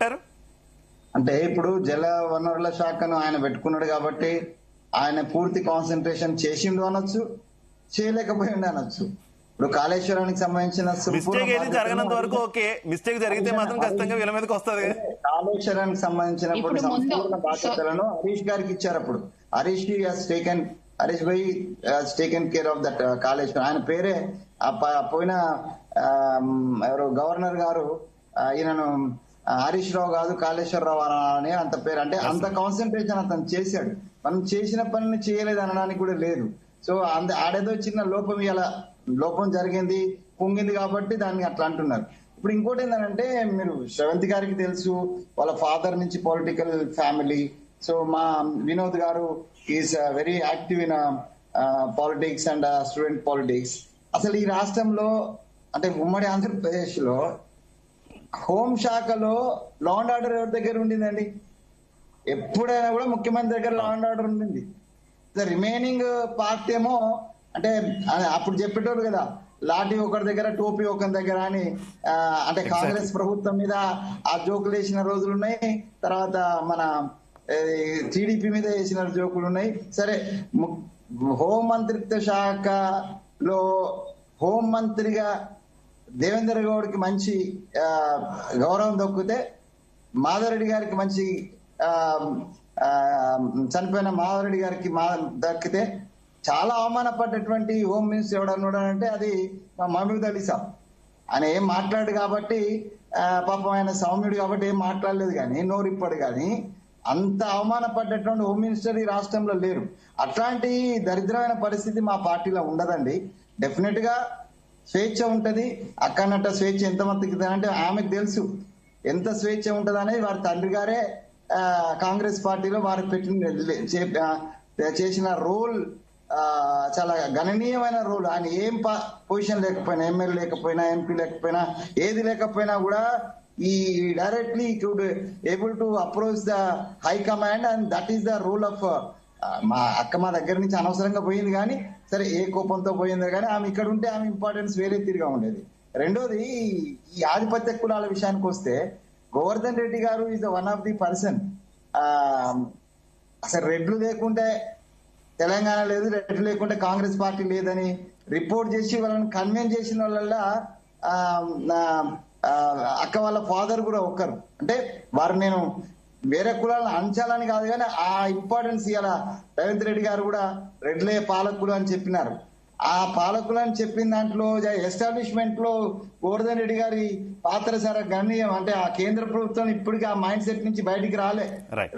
అంటే ఇప్పుడు జల వనరుల శాఖను ఆయన పెట్టుకున్నాడు కాబట్టి ఆయన పూర్తి కాన్సన్ట్రేషన్ చేసిండు అనొచ్చు, చేయలేకపోయిండు అనొచ్చు. ఇప్పుడు కాళేశ్వరానికి సంబంధించిన
మిస్టేక్ ఏది జరగనంత వరకు ఓకే, మిస్టేక్ జరిగితే మాత్రం ఖచ్చితంగా వీళ్ళ మీదకి వస్తుంది.
కాళేశ్వరానికి సంబంధించినప్పుడు సంపూర్ణ బాధ్యతలను హరీష్ గారికి ఇచ్చారు. అప్పుడు హరీష్ భాయ్ taken care of that Kaleshwaram. ఆయన పేరే పోయిన ఎవరు గవర్నర్ గారు ఈయనను హరీష్ రావు కాదు కాళేశ్వరరావు అని అంత పేరు, అంటే అంత కాన్సన్ట్రేషన్ అతను చేశాడు. మనం చేసిన పనిని చేయలేదు అనడానికి కూడా లేదు. సో ఆడేదో చిన్న లోపం జరిగింది, పొంగింది కాబట్టి దాన్ని అట్లా అంటున్నారు. ఇప్పుడు ఇంకోటి ఏంటంటే, మీరు శ్రవంతి గారికి తెలుసు వాళ్ళ ఫాదర్ నుంచి పొలిటికల్ ఫ్యామిలీ. సో మా వినోద్ గారు is very active in politics and student politics. అసలు ఈ రాష్ట్రంలో అంటే ఉమ్మడి ఆంధ్రప్రదేశ్ లో హోంశాఖలో లా అండ్ ఆర్డర్ ఎవరి దగ్గర ఉండిందండి? ఎప్పుడైనా కూడా ముఖ్యమంత్రి దగ్గర లా అండ్ ఆర్డర్ ఉండింది. రిమైనింగ్ పార్ట్ ఏమో అంటే అప్పుడు చెప్పేటోడు కదా, లాఠీ ఒకరి దగ్గర టోపీ ఒకరి దగ్గర అని. అంటే కాంగ్రెస్ ప్రభుత్వం మీద ఆ జోకులు వేసిన రోజులు ఉన్నాయి, తర్వాత మన టీడీపీ మీద వేసిన జోకులు ఉన్నాయి. సరే, హోం మంత్రిత్వ శాఖలో హోం మంత్రిగా దేవేందర్ గౌడ్కి మంచి గౌరవం దొక్కితే మాధవరెడ్డి గారికి మంచి చనిపోయిన మాధవరెడ్డి గారికి దక్కితే చాలా అవమానపడ్డటువంటి హోమ్ మినిస్టర్ ఎవడన్నాడంటే అది మా మహమూద్ అలీ సాబ్. ఆయన ఏం మాట్లాడు కాబట్టి పాపం ఆయన సౌమ్యుడు కాబట్టి ఏం మాట్లాడలేదు కానీ నోరిప్పడు కానీ అంత అవమానపడ్డటువంటి హోమ్ మినిస్టర్ ఈ రాష్ట్రంలో లేరు. అట్లాంటి దరిద్రమైన పరిస్థితి మా పార్టీలో ఉండదండి. డెఫినెట్ గా స్వేచ్ఛ ఉంటది. అక్కడనట్ట స్వేచ్ఛ ఎంతమందికి అంటే ఆమెకు తెలుసు ఎంత స్వేచ్ఛ ఉంటది అనేది వారి తండ్రి గారే కాంగ్రెస్ పార్టీలో వారు చేసిన రోల్ చాలా గణనీయమైన రోల్. ఆయన ఏం పొజిషన్ లేకపోయినా, ఎమ్మెల్యే లేకపోయినా, ఎంపీ లేకపోయినా, ఏది లేకపోయినా కూడా ఈ directly could able to approach the high command and that is the rule of మా అక్క మా దగ్గర నుంచి అనవసరంగా పోయింది కానీ సరే ఏ కోపంతో పోయిందో కానీ ఆమె ఇక్కడ ఉంటే ఆమె ఇంపార్టెన్స్ వేరే తీరుగా ఉండేది. రెండోది ఈ ఆధిపత్య కులాల విషయానికి వస్తే గోవర్ధన్ రెడ్డి గారు is one of the person. అసలు రెడ్లు లేకుంటే తెలంగాణ లేదు, రెడ్లు లేకుంటే కాంగ్రెస్ పార్టీ లేదని రిపోర్ట్ చేసి వాళ్ళని కన్విన్స్ చేసిన వాళ్ళ అక్క వాళ్ళ ఫాదర్ కూడా ఒక్కరు. అంటే వారు నేను వేరే కులాలను అంచాలని కాదు కానీ ఆ ఇంపార్టెన్స్ ఇలా రేవంత్ రెడ్డి గారు కూడా రెడ్లే పాలకులు అని చెప్పినారు. ఆ పాలకులు అని చెప్పిన దాంట్లో ఎస్టాబ్లిష్మెంట్ లో గోవర్ధన్ రెడ్డి గారి పాత్ర సారా గణనీయం. అంటే ఆ కేంద్ర ప్రభుత్వం ఇప్పటికీ ఆ మైండ్ సెట్ నుంచి బయటికి రాలే.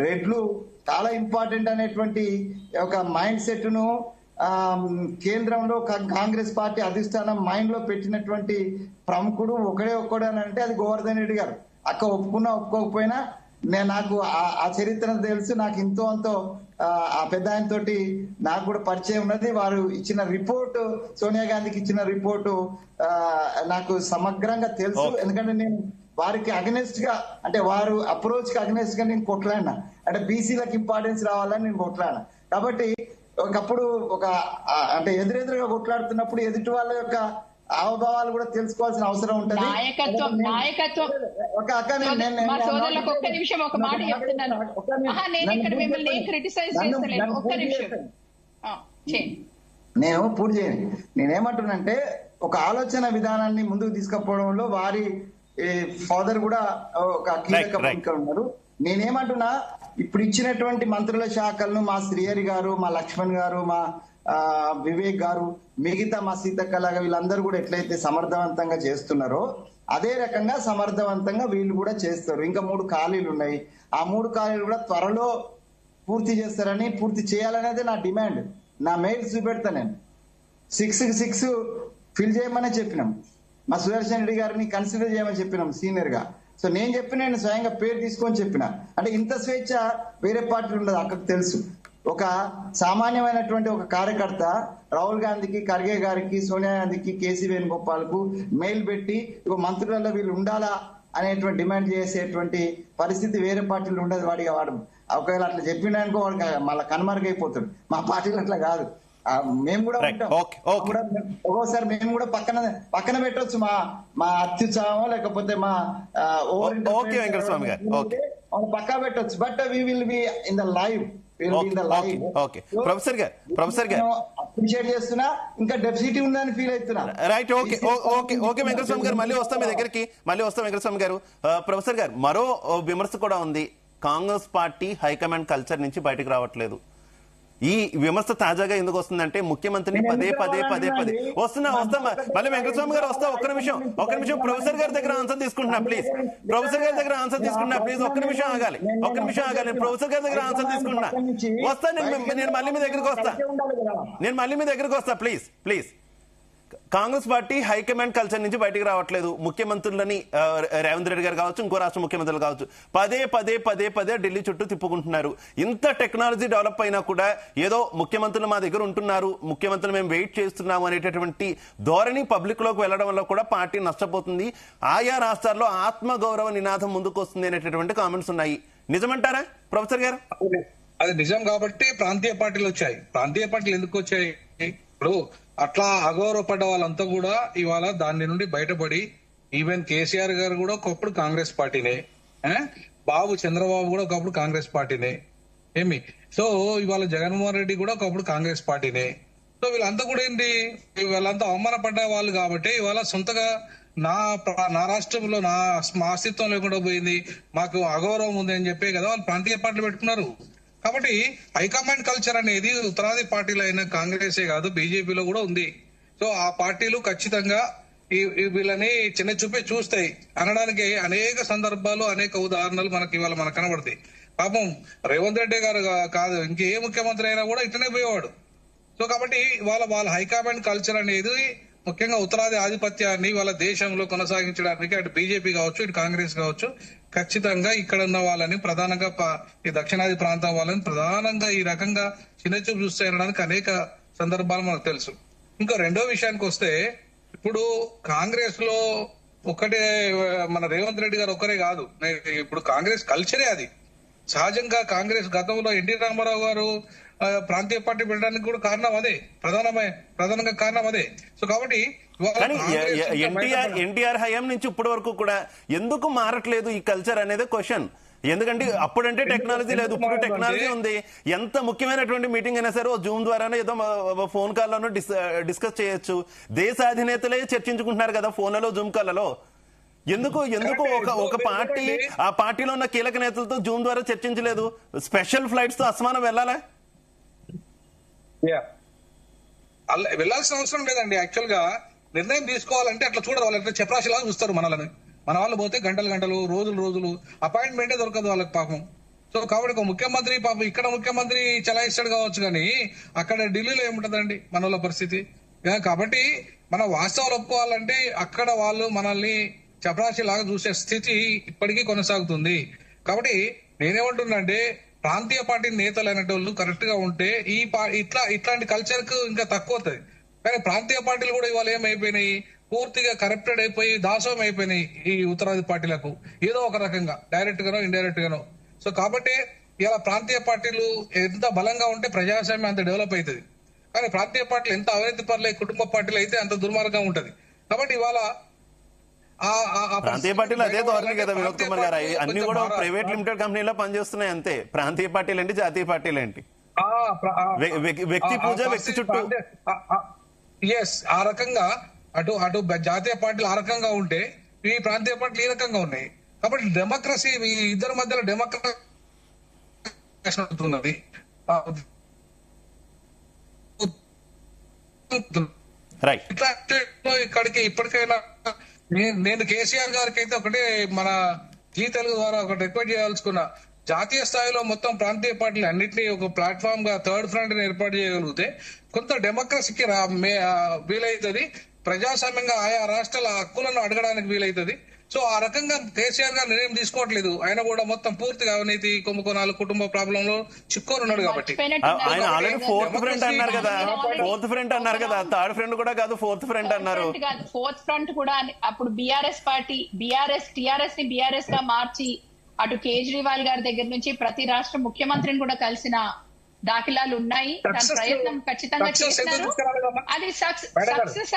రెడ్లు చాలా ఇంపార్టెంట్ అనేటువంటి ఒక మైండ్ సెట్ ను కేంద్రంలో కాంగ్రెస్ పార్టీ అధిష్టానం మైండ్ లో పెట్టినటువంటి ప్రముఖుడు ఒక్కడు అని అంటే అది గోవర్ధన్ రెడ్డి గారు. అక్క ఒప్పుకున్నా ఒప్పుకోకపోయినా నాకు ఆ చరిత్ర తెలుసు. నాకు ఇంతో అంతో ఆ పెద్ద ఆయన తోటి నాకు కూడా పరిచయం ఉన్నది. వారు ఇచ్చిన రిపోర్ట్, సోనియా గాంధీకి ఇచ్చిన రిపోర్టు నాకు సమగ్రంగా తెలుసు. ఎందుకంటే నేను వారికి అగనెస్ట్ గా అంటే వారు అప్రోచ్ కి అగనెస్ట్ గా నేను కొట్లాడినా. అంటే బీసీలకు ఇంపార్టెన్స్ రావాలని నేను కొట్లాడినా. కాబట్టి ఒకప్పుడు అంటే ఎదురెదురుగా కొట్లాడుతున్నప్పుడు ఎదుటి వాళ్ళ యొక్క హావభావాలు కూడా తెలుసుకోవాల్సిన అవసరం ఉంటుంది. నేను పూర్తి చేయను. నేనేమంటున్నానంటే ఒక ఆలోచన విధానాన్ని ముందుకు తీసుకుపోవడంలో వారి ఫాదర్ కూడా ఒక కీలక భూమిక ఉన్నారు. నేనేమంటున్నా ఇప్పుడు ఇచ్చినటువంటి మంత్రుల శాఖలను మా శ్రీహరి గారు, మా లక్ష్మణ్ గారు, మా వివేక్ గారు, మిగతా మా సీతక్కలాగా వీళ్ళందరూ కూడా ఎట్లయితే సమర్థవంతంగా చేస్తున్నారో అదే రకంగా సమర్థవంతంగా వీళ్ళు కూడా చేస్తారు. ఇంకా 3 ఖాళీలు ఉన్నాయి. ఆ 3 ఖాళీలు కూడా త్వరలో పూర్తి చేయాలనేది నా డిమాండ్. నా మెయిల్స్ చూపెడతా. నేను 6 ఫిల్ చేయమని చెప్పినాం. మా సుదర్శన్ రెడ్డి గారిని కన్సిడర్ చేయమని చెప్పినాం సీనియర్ గా. సో నేను స్వయంగా పేరు తీసుకొని చెప్పిన. అంటే ఇంత స్వేచ్ఛ వేరే పార్టీలు ఉండదు, అక్కడికి తెలుసు. ఒక సామాన్యమైనటువంటి ఒక కార్యకర్త రాహుల్ గాంధీకి, ఖర్గే గారికి, సోనియా గాంధీకి, కేసీ వేణుగోపాల్ కు మెయిల్ పెట్టి మంత్రులలో వీళ్ళు ఉండాలా అనేటువంటి డిమాండ్ చేసేటువంటి పరిస్థితి వేరే పార్టీలు ఉండదు. వాడు ఒకవేళ అట్లా చెప్పిండనుకో వాడికి మళ్ళీ కనుమరుగైపోతాడు. మా పార్టీలు అట్లా కాదు. మేము కూడా ఉంటాం. ఒక్కోసారి మేము కూడా పక్కన పెట్టవచ్చు మా అత్యుత్సాహం లేకపోతే మా ఓవర్ పక్కా పెట్టవచ్చు. But we will be in the live.
Professor గారు
అప్రిషియేట్ చేస్తున్నా, ఇంకా డెఫిసిటీ ఉందని ఫీల్ అవుతున్నా.
రైట్. ఓకే వెంకటస్వామి గారు మళ్ళీ వస్తాం మీ దగ్గరికి. వెంకటస్వామి గారు, ప్రొఫెసర్ గారు మరో విమర్శ కూడా ఉంది. కాంగ్రెస్ పార్టీ హైకమాండ్ కల్చర్ నుంచి బయటకు రావట్లేదు. ఈ విమర్శ తాజాగా ఎందుకు వస్తుందంటే ముఖ్యమంత్రిని పదే వస్తున్నా మళ్ళీ వెంకటస్వామి గారు వస్తా. ఒక్క నిమిషం ప్రొఫెసర్ గారి దగ్గర ఆన్సర్ తీసుకుంటున్నా ప్లీజ్. ఒక్క నిమిషం ఆగాలి. ప్రొఫెసర్ గారి దగ్గర ఆన్సర్ తీసుకుంటున్నా. నేను మళ్ళీ మీ దగ్గరకు వస్తా please. Congress party high command culture నుంచి బయటకు రావట్లేదు. ముఖ్యమంత్రులని రేవంత్ రెడ్డి గారు కావచ్చు, ఇంకో రాష్ట్ర ముఖ్యమంత్రులు కావచ్చు, పదే ఢిల్లీ చుట్టూ తిప్పుకుంటున్నారు. ఇంత టెక్నాలజీ డెవలప్ అయినా కూడా ఏదో ముఖ్యమంత్రులు మా దగ్గర ఉంటున్నారు, ముఖ్యమంత్రులు మేము వెయిట్ చేస్తున్నాము అనేటటువంటి ధోరణి పబ్లిక్ లోకి వెళ్లడం వల్ల కూడా పార్టీ నష్టపోతుంది. ఆయా రాష్ట్రాల్లో ఆత్మగౌరవ నినాదం ముందుకు వస్తుంది అనేటటువంటి కామెంట్స్ ఉన్నాయి. నిజమంటారా ప్రొఫెసర్ గారు?
అది నిజం కాబట్టి ప్రాంతీయ పార్టీలు వచ్చాయి. ప్రాంతీయ పార్టీలు ఎందుకు వచ్చాయి? ఇప్పుడు అట్లా అగౌరవపడ్డ వాళ్ళంతా కూడా ఇవాళ దాని నుండి బయటపడి, ఈవెన్ కేసీఆర్ గారు కూడా ఒకప్పుడు కాంగ్రెస్ పార్టీనే, బాబు చంద్రబాబు కూడా ఒకప్పుడు కాంగ్రెస్ పార్టీనే, సో ఇవాళ జగన్మోహన్ రెడ్డి కూడా ఒకప్పుడు కాంగ్రెస్ పార్టీనే. సో వీళ్ళంతా కూడా ఏంటి, వీళ్ళంతా అవమానపడ్డ వాళ్ళు కాబట్టి ఇవాళ సొంతగా నా రాష్ట్రంలో మా అస్తిత్వం లేకుండా పోయింది, మాకు అగౌరవం ఉంది అని చెప్పే కదా వాళ్ళు ప్రాంతీయ పార్టీలు పెట్టుకున్నారు. కాబట్టి హైకమాండ్ కల్చర్ అనేది ఉత్తరాది పార్టీలు అయిన కాంగ్రెసే కాదు బీజేపీలో కూడా ఉంది. సో ఆ పార్టీలు ఖచ్చితంగా వీళ్ళని చిన్న చూపే చూస్తాయి అనడానికి అనేక సందర్భాలు, అనేక ఉదాహరణలు మనకి ఇవాళ మనకు కనబడతాయి. పాపం రేవంత్ రెడ్డి గారు కాదు, ఇంకే ముఖ్యమంత్రి అయినా కూడా ఇట్లనే పోయేవాడు. సో కాబట్టి వాళ్ళ హైకమాండ్ కల్చర్ అనేది ముఖ్యంగా ఉత్తరాది ఆధిపత్యాన్ని వాళ్ళ దేశంలో కొనసాగించడానికి అటు బీజేపీ కావచ్చు, ఇటు కాంగ్రెస్ కావచ్చు, ఖచ్చితంగా ఇక్కడ ఉన్న వాళ్ళని ప్రధానంగా ఈ దక్షిణాది ప్రాంతం వాళ్ళని ప్రధానంగా ఈ రకంగా చిన్నచూపు చూస్తాయనడానికి అనేక సందర్భాలు మనకు తెలుసు. ఇంకా రెండో విషయానికి వస్తే, ఇప్పుడు కాంగ్రెస్ లో ఒక్కటే మన రేవంత్ రెడ్డి గారు ఒక్కరే కాదు, ఇప్పుడు కాంగ్రెస్ కల్చరే అది. సహజంగా కాంగ్రెస్ గతంలో ఎన్టీ రామారావు గారు ప్రాంతీయ పార్టీ పెట్టడానికి కూడా కారణం అదే, ప్రధానంగా కారణం అదే. సో కాబట్టి
ఎన్టీఆర్ హయాం నుంచి ఇప్పటి వరకు కూడా ఎందుకు మారట్లేదు ఈ కల్చర్ అనేది క్వశ్చన్. ఎందుకంటే అప్పుడంటే టెక్నాలజీ లేదు, ఇప్పుడు టెక్నాలజీ ఉంది. ఎంత ముఖ్యమైనటువంటి మీటింగ్ అయినా సరే జూమ్ ద్వారానే ఏదో ఫోన్ కాల్లోనూ డిస్కస్ చేయొచ్చు. దేశ అధినేతలే చర్చించుకుంటున్నారు కదా ఫోన్లలో, జూమ్ కాల్లలో. ఎందుకు ఒక పార్టీ ఆ పార్టీలో ఉన్న కీలక నేతలతో జూమ్ ద్వారా చర్చించలేదు? స్పెషల్ ఫ్లైట్స్ తో అస్మానం వెళ్ళాలా?
వెళ్లాల్సిన అవసరం లేదండి. యాక్చువల్ గా నిర్ణయం తీసుకోవాలంటే అట్లా చూడరు వాళ్ళు, ఎట్లా చెప్రాశిలాగా చూస్తారు మనల్ని. మన వాళ్ళు పోతే గంటలు రోజులు అపాయింట్మెంటే దొరకదు వాళ్ళకి పాపం. సో కాబట్టి ఒక ముఖ్యమంత్రి పాపం ఇక్కడ ముఖ్యమంత్రి చలాయిస్తాడు కావచ్చు, కానీ అక్కడ ఢిల్లీలో ఏముంటదండి మన వాళ్ళ పరిస్థితి. కాబట్టి మన వాస్తవాలు ఒప్పుకోవాలంటే అక్కడ వాళ్ళు మనల్ని చపరాశి లాగా చూసే స్థితి ఇప్పటికీ కొనసాగుతుంది. కాబట్టి నేనేమంటున్నా అంటే, ప్రాంతీయ పార్టీ నేతలు అనేటోళ్ళు కరెక్ట్ గా ఉంటే ఇట్లాంటి కల్చర్ కు ఇంకా తక్కువ అవుతుంది. కానీ ప్రాంతీయ పార్టీలు కూడా ఇవాళ ఏమైపోయినాయి, పూర్తిగా కరప్టెడ్ అయిపోయి దాసోహం అయిపోయినాయి ఈ ఉత్తరాది పార్టీలకు, ఏదో ఒక రకంగా డైరెక్ట్ గానో ఇండైరెక్ట్ గానో. సో కాబట్టి ఇలా ప్రాంతీయ పార్టీలు ఎంత బలంగా ఉంటే ప్రజాస్వామ్యం అంత డెవలప్ అవుతుంది. కానీ ప్రాంతీయ పార్టీలు ఎంత అవినీతి పరులే కుటుంబ పార్టీలు అయితే అంత దుర్మార్గంగా ఉంటది. కాబట్టి ఇవాళ
ప్రాంతీయ పార్టీలు అదే ధోరణి కదా వినోద్ కుమార్ గారు, అన్ని కూడా ప్రైవేట్ లిమిటెడ్ కంపెనీలో పనిచేస్తున్నాయి అంతే. ప్రాంతీయ పార్టీలు ఏంటి, జాతీయ పార్టీలు ఏంటి? వ్యక్తి పూజ, వ్యక్తి చుట్టూ.
ఎస్, ఆ రకంగా అటు జాతీయ పార్టీలు ఆ రకంగా ఉంటే ఈ ప్రాంతీయ పార్టీలు ఈ రకంగా ఉన్నాయి. కాబట్టి డెమోక్రసీ ఈ ఇద్దరి మధ్యలో డెమోక్రసీ అవుతున్నది. ఇక్కడికి ఇప్పటికైనా నేను కేసీఆర్ గారికి అయితే ఒకటే మన జీ తెలుగు ద్వారా ఒకటి రిక్వెస్ట్ చేయాల్సుకున్నా, జాతీయ స్థాయిలో మొత్తం ప్రాంతీయ పార్టీలు అన్నింటినీ ఒక ప్లాట్ఫామ్ గా థర్డ్ ఫ్రంట్ ని ఏర్పాటు చేయగలిగితే కొంత డెమోక్రసీకి వీలైతుంది, ప్రజాస్వామ్యంగా ఆయా రాష్ట్రాల హక్కులను అడగడానికి వీలైతుంది. సో ఆ రకంగా కేసీఆర్ గారు నిర్ణయం తీసుకోవట్లేదు. ఆయన కూడా మొత్తం పూర్తిగా అవినీతి, కుంభకోణాలు, కుటుంబ ప్రాబ్లంలో చిక్కుకొని ఉన్నాడు. కాబట్టి
ఆయన ఆల్రెడీ ఫోర్త్ ఫ్రంట్ అన్నారు కదా, థర్డ్ ఫ్రంట్ కూడా కాదు, ఫోర్త్ ఫ్రంట్ అన్నారు.
ఫోర్త్ ఫ్రంట్ కూడా అప్పుడు బీఆర్ఎస్ పార్టీ టీఆర్ఎస్ ని బీఆర్ఎస్ గా మార్చి అటు కేజ్రీవాల్ గారి దగ్గర నుంచి ప్రతి రాష్ట్ర ముఖ్యమంత్రిని కూడా కలిసిన దాఖలాలు ఉన్నాయి. దాని ప్రయత్నం ఖచ్చితంగా చేస్తారు. అది సక్సెస్.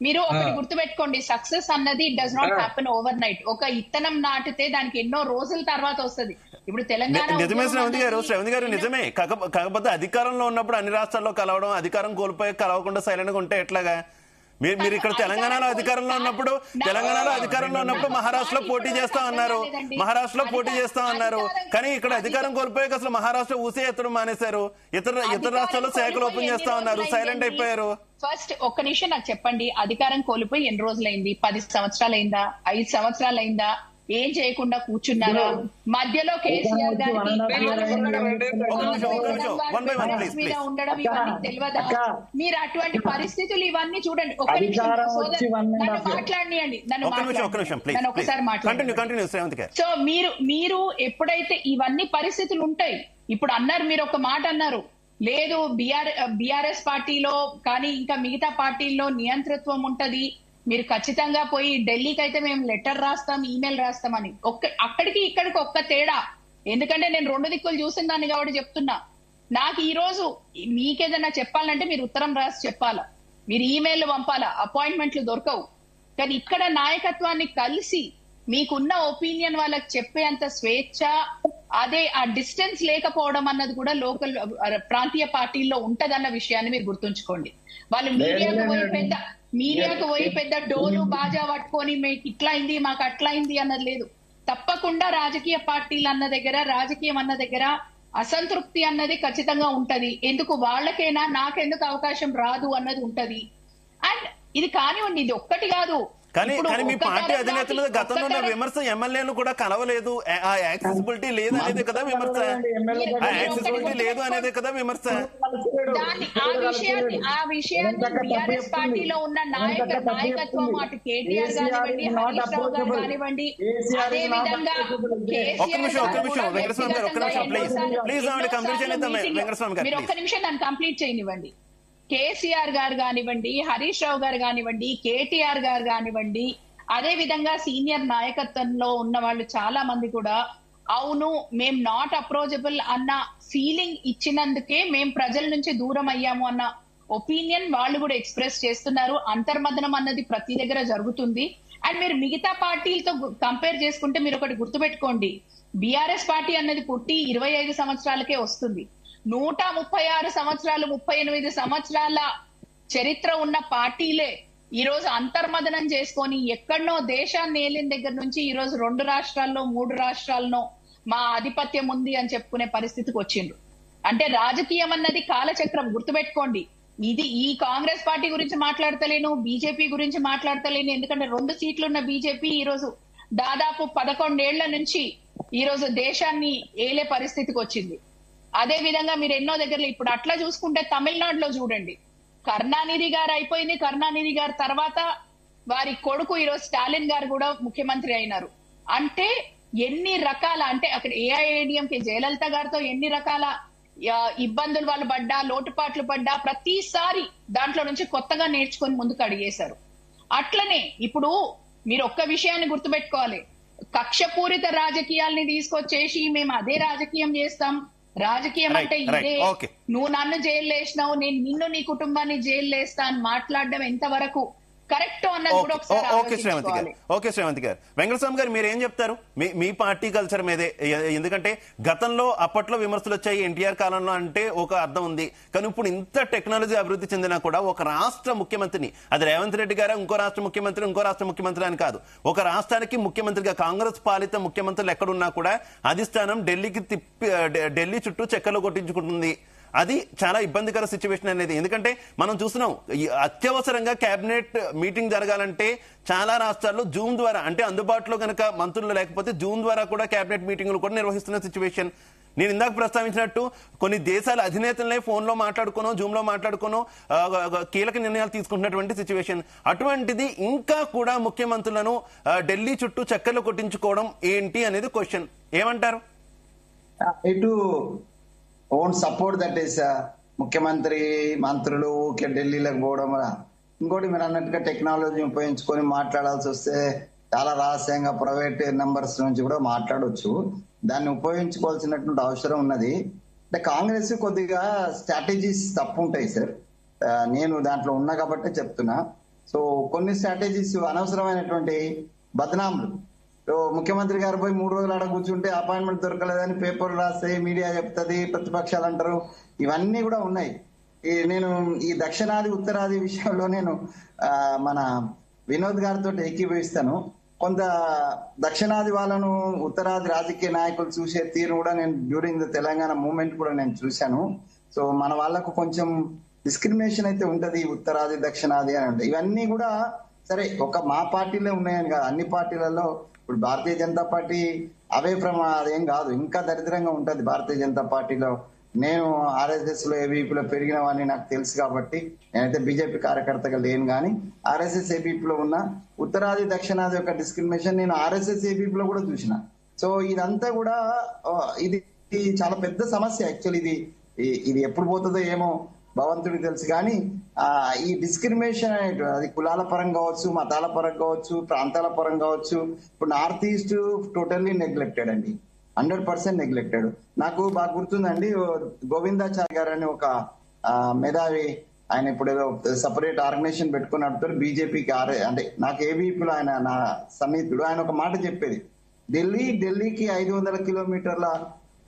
మీరు ఒకటి గుర్తుపెట్టుకోండి, సక్సెస్ అన్నది does not happen over night. ఒక ఇత్తనం నాటితే దానికి ఎన్నో రోజుల తర్వాత వస్తుంది. ఇప్పుడు తెలంగాణ
నిజమే శ్రవంతి గారు నిజమే. కాకపోతే అధికారంలో ఉన్నప్పుడు అన్ని రాష్ట్రాల్లో కలవడం, అధికారం కోల్పోయి కలవకుండా సైలెంట్ గా ఉంటే ఎట్లాగా? మీరు ఇక్కడ తెలంగాణలో అధికారంలో ఉన్నప్పుడు మహారాష్ట్రలో పోటీ చేస్తా అన్నారు. కానీ ఇక్కడ అధికారం కోల్పోయాక అసలు మహారాష్ట్ర ఊసే ఎత్తడం మానేశారు. ఇతర రాష్ట్రాల్లో శాఖలు ఓపెన్ చేస్తా ఉన్నారు, సైలెంట్ అయిపోయారు.
ఫస్ట్ ఒక్క నిమిషం నాకు చెప్పండి, అధికారం కోల్పోయి ఎన్ని రోజులైంది? 10 సంవత్సరాలు అయిందా? 5 సంవత్సరాలు అయిందా? ఏం చేయకుండా కూర్చున్నారా? మధ్యలో కేసీఆర్ గారికి ఉండడం ఇవన్నీ తెలియదా? మీరు అటువంటి పరిస్థితులు ఇవన్నీ చూడండి. ఒక్క నిమిషం నన్ను మాట్లాడియండి, నన్ను ఒకసారి మాట్లాడండి. సో మీరు ఎప్పుడైతే ఇవన్నీ పరిస్థితులు ఉంటాయి, ఇప్పుడు అన్నారు, మీరు ఒక మాట అన్నారు, లేదు బీఆర్ఎస్ పార్టీలో కానీ ఇంకా మిగతా పార్టీల్లో నియంతృత్వం ఉంటది, మీరు ఖచ్చితంగా పోయి ఢిల్లీకి అయితే మేము లెటర్ రాస్తాం, ఈమెయిల్ రాస్తామని. అక్కడికి ఇక్కడికి ఒక్క తేడా. ఎందుకంటే నేను 2 దిక్కులు చూసిన దాన్ని కాబట్టి చెప్తున్నా. నాకు ఈ రోజు మీకేదన్నా చెప్పాలంటే మీరు ఉత్తరం రాసి చెప్పాలా, మీరు ఈమెయిల్ పంపాలా, అపాయింట్మెంట్లు దొరకవు. కానీ ఇక్కడ నాయకత్వాన్ని కలిసి మీకున్న ఒపీనియన్ వాళ్ళకి చెప్పేంత స్వేచ్ఛ, అదే ఆ డిస్టెన్స్ లేకపోవడం అన్నది కూడా లోకల్ ప్రాంతీయ పార్టీల్లో ఉంటదన్న విషయాన్ని మీరు గుర్తుంచుకోండి. వాళ్ళు మీడియాకు పోయి పెద్ద డోలు బాజా పట్టుకొని మీకు ఇట్లా అయింది మాకు అట్లా అయింది అన్నది లేదు. తప్పకుండా రాజకీయ పార్టీలు అన్న దగ్గర, రాజకీయం అన్న దగ్గర అసంతృప్తి అన్నది ఖచ్చితంగా ఉంటది. ఎందుకు వాళ్ళకైనా నాకెందుకు అవకాశం రాదు అన్నది ఉంటది. అండ్ ఇది కానివ్వండి, ఇది ఒక్కటి కాదు.
కానీ మీ పార్టీ అధినేత మీద గతంలో ఉన్న విమర్శ ఎమ్మెల్యేను కూడా కలవలేదు, ఆ యాక్సెసిబిలిటీ లేదు అనేది కదా విమర్శ, ఆ యాక్సెసిబిలిటీ లేదు అనేది కదా విమర్శ.
ఆ విషయాన్ని టీఆర్ఎస్ పార్టీలో ఉన్న నాయకత్వం అటు కేటీఆర్ కానివ్వండి, హరీష్ రావు గారు కానివ్వండి, అదే విధంగా మీరు ఒక్క నిమిషం నన్ను కంప్లీట్ చేయనివ్వండి. కేసీఆర్ గారు కానివ్వండి, హరీష్ రావు గారు కానివ్వండి, కేటీఆర్ గారు కానివ్వండి, అదే విధంగా సీనియర్ నాయకత్వంలో ఉన్న వాళ్ళు చాలా మంది కూడా అవును మేం నాట్ అప్రోచబుల్ అన్న ఫీలింగ్ ఇచ్చినందుకే మేం ప్రజల నుంచి దూరం అయ్యాము అన్న ఒపీనియన్ వాళ్ళు కూడా ఎక్స్ప్రెస్ చేస్తున్నారు. అంతర్మదనం అన్నది ప్రతి దగ్గర జరుగుతుంది. అండ్ మీరు మిగతా పార్టీలతో కంపేర్ చేసుకుంటే మీరు ఒకటి గుర్తుపెట్టుకోండి, బీఆర్ఎస్ పార్టీ అన్నది పుట్టి 25 సంవత్సరాలకే వస్తుంది. 136 సంవత్సరాలు 38 సంవత్సరాల చరిత్ర ఉన్న పార్టీలే ఈ రోజు అంతర్మదనం చేసుకొని ఎక్కడనో దేశాన్ని ఏలిన దగ్గర నుంచి ఈ రోజు 2 రాష్ట్రాల్లో 3 రాష్ట్రాల్లో మా ఆధిపత్యం ఉంది అని చెప్పుకునే పరిస్థితికి వచ్చిండ్రు. అంటే రాజకీయం అన్నది కాలచక్రం, గుర్తుపెట్టుకోండి. ఈ కాంగ్రెస్ పార్టీ గురించి మాట్లాడతలేను, బీజేపీ గురించి మాట్లాడతలేను. ఎందుకంటే 2 సీట్లు ఉన్న బీజేపీ ఈ రోజు దాదాపు 11 ఏళ్ల నుంచి ఈ రోజు దేశాన్ని ఏలే పరిస్థితికి వచ్చింది. అదే విధంగా మీరు ఎన్నో దగ్గరలో ఇప్పుడు అట్లా చూసుకుంటే తమిళనాడులో చూడండి, కరుణానిధి గారు అయిపోయింది. కరుణానిధి గారు తర్వాత వారి కొడుకు ఈరోజు స్టాలిన్ గారు కూడా ముఖ్యమంత్రి అయినారు. అంటే ఎన్ని రకాల, అంటే అక్కడ ఏఐఏడిఎంకే జయలలిత గారితో ఎన్ని రకాల ఇబ్బందులు వాళ్ళు పడ్డా, లోటుపాట్లు పడ్డా, ప్రతిసారి దాంట్లో నుంచి కొత్తగా నేర్చుకొని ముందుకు అడిగేశారు. అట్లనే ఇప్పుడు మీరు ఒక్క విషయాన్ని గుర్తుపెట్టుకోవాలి, కక్షపూరిత రాజకీయాల్ని తీసుకొచ్చేసి మేము అదే రాజకీయం చేస్తాం, రాజకీయం అంటే ఇదే, నువ్వు నన్ను జైలు వేసినావు నేను నిన్ను నీ కుటుంబాన్ని జైలు వేస్తా అని మాట్లాడడం ఎంతవరకు కరెక్ట్ అన్నది కూడా ఒకసారి ఆలోచించుకోవాలి.
ఓకే శ్రీమంతి గారు, వెంకటస్వామి గారు మీరు ఏం చెప్తారు మీ పార్టీ కల్చర్ మీదే? ఎందుకంటే గతంలో అప్పట్లో విమర్శలు వచ్చాయి ఎన్టీఆర్ కాలంలో అంటే ఒక అర్థం ఉంది, కానీ ఇప్పుడు ఇంత టెక్నాలజీ అభివృద్ధి చెందినా కూడా ఒక రాష్ట్ర ముఖ్యమంత్రిని, అది రేవంత్ రెడ్డి గారు ఇంకో రాష్ట్ర ముఖ్యమంత్రి అని కాదు, ఒక రాష్ట్రానికి ముఖ్యమంత్రిగా కాంగ్రెస్ పాలిత ముఖ్యమంత్రులు ఎక్కడున్నా కూడా అధిష్టానం ఢిల్లీ చుట్టూ చెక్కలు కొట్టించుకుంటుంది. అది చాలా ఇబ్బందికర సిచ్యువేషన్ అనేది. ఎందుకంటే మనం చూస్తున్నాం అత్యవసరంగా కేబినెట్ మీటింగ్ జరగాలంటే చాలా రాష్ట్రాల్లో జూమ్ ద్వారా, అంటే అందుబాటులో కనుక మంత్రులు లేకపోతే జూమ్ ద్వారా కూడా కేబినెట్ మీటింగులు కూడా నిర్వహిస్తున్న సిచ్యువేషన్. నేను ఇందాక ప్రస్తావించినట్టు కొన్ని దేశాల అధినేతలనే ఫోన్లో మాట్లాడుకోనో జూమ్ లో మాట్లాడుకోనో కీలక నిర్ణయాలు తీసుకుంటున్నటువంటి సిచ్యువేషన్. అటువంటిది ఇంకా కూడా ముఖ్యమంత్రులను ఢిల్లీ చుట్టూ చక్కర్లు కొట్టించుకోవడం ఏంటి అనేది క్వశ్చన్. ఏమంటారు?
ఓన్ సపోర్ట్ దట్ ఈస్ ముఖ్యమంత్రి మంత్రులు ఢిల్లీలోకి పోవడం. ఇంకోటి మీరు అన్నట్టుగా టెక్నాలజీ ఉపయోగించుకొని మాట్లాడాల్సి వస్తే చాలా రహస్యంగా ప్రైవేట్ నెంబర్స్ నుంచి కూడా మాట్లాడవచ్చు. దాన్ని ఉపయోగించుకోవాల్సినటువంటి అవసరం ఉన్నది. అంటే కాంగ్రెస్ కొద్దిగా స్ట్రాటజీస్ తప్పు ఉంటాయి సార్, నేను దాంట్లో ఉన్నా కాబట్టి చెప్తున్నా. సో కొన్ని స్ట్రాటజీస్ అనవసరమైనటువంటి బదనాములు, ముఖ్యమంత్రి గారు పోయి 3 రోజులు ఆడ కూర్చుంటే అపాయింట్మెంట్ దొరకలేదని పేపర్లు రాస్తాయి, మీడియా చెప్తుంది, ప్రతిపక్షాలు అంటారు, ఇవన్నీ కూడా ఉన్నాయి. నేను ఈ దక్షిణాది ఉత్తరాది విషయంలో నేను మన వినోద్ గారితో ఏకీభవిస్తాను. కొంత దక్షిణాది వాళ్ళను ఉత్తరాది రాజకీయ నాయకులు చూసే తీరు కూడా నేను డ్యూరింగ్ ద తెలంగాణ మూవ్మెంట్ కూడా నేను చూశాను. సో మన వాళ్ళకు కొంచెం డిస్క్రిమినేషన్ అయితే ఉంటది, ఉత్తరాది దక్షిణాది అని అంటే. ఇవన్నీ కూడా సరే ఒక మా పార్టీలే ఉన్నాయని కాదు, అన్ని పార్టీలలో. ఇప్పుడు భారతీయ జనతా పార్టీ అవే అదేం కాదు, ఇంకా దరిద్రంగా ఉంటది భారతీయ జనతా పార్టీలో. నేను ఆర్ఎస్ఎస్ లో ఏబీపీలో పెరిగిన వాడిని, నాకు తెలుసు కాబట్టి. నేనైతే బీజేపీ కార్యకర్తగా లేను, కానీ ఆర్ఎస్ఎస్ ఏబీపీలో ఉన్న ఉత్తరాది దక్షిణాది యొక్క డిస్క్రిమినేషన్ నేను ఆర్ఎస్ఎస్ ఏబీపీలో కూడా చూసిన. సో ఇదంతా కూడా ఇది చాలా పెద్ద సమస్య. యాక్చువల్లీ ఇది ఎప్పుడు పోతుందో ఏమో భగవంతుడికి తెలుసు. కానీ ఈ డిస్క్రిమినేషన్ అనేటువంటి అది కులాల పరంగా కావచ్చు, మతాల పరంగా కావచ్చు, ప్రాంతాల పరంగా కావచ్చు. ఇప్పుడు నార్త్ ఈస్ట్ టోటల్లీ నెగ్లెక్టెడ్ అండి, 100% నెగ్లెక్టెడ్. నాకు బాగా గుర్తుందండి, గోవిందాచారి గారు అని ఒక మేధావి, ఆయన ఇప్పుడు ఏదో సపరేట్ ఆర్గనైజేషన్ పెట్టుకుని నడుపుతారు బీజేపీకి. అంటే నాకు ఏబీపీలో ఆయన నా సన్నిహితుడు, ఆయన ఒక మాట చెప్పేది, ఢిల్లీకి 500 కిలోమీటర్ల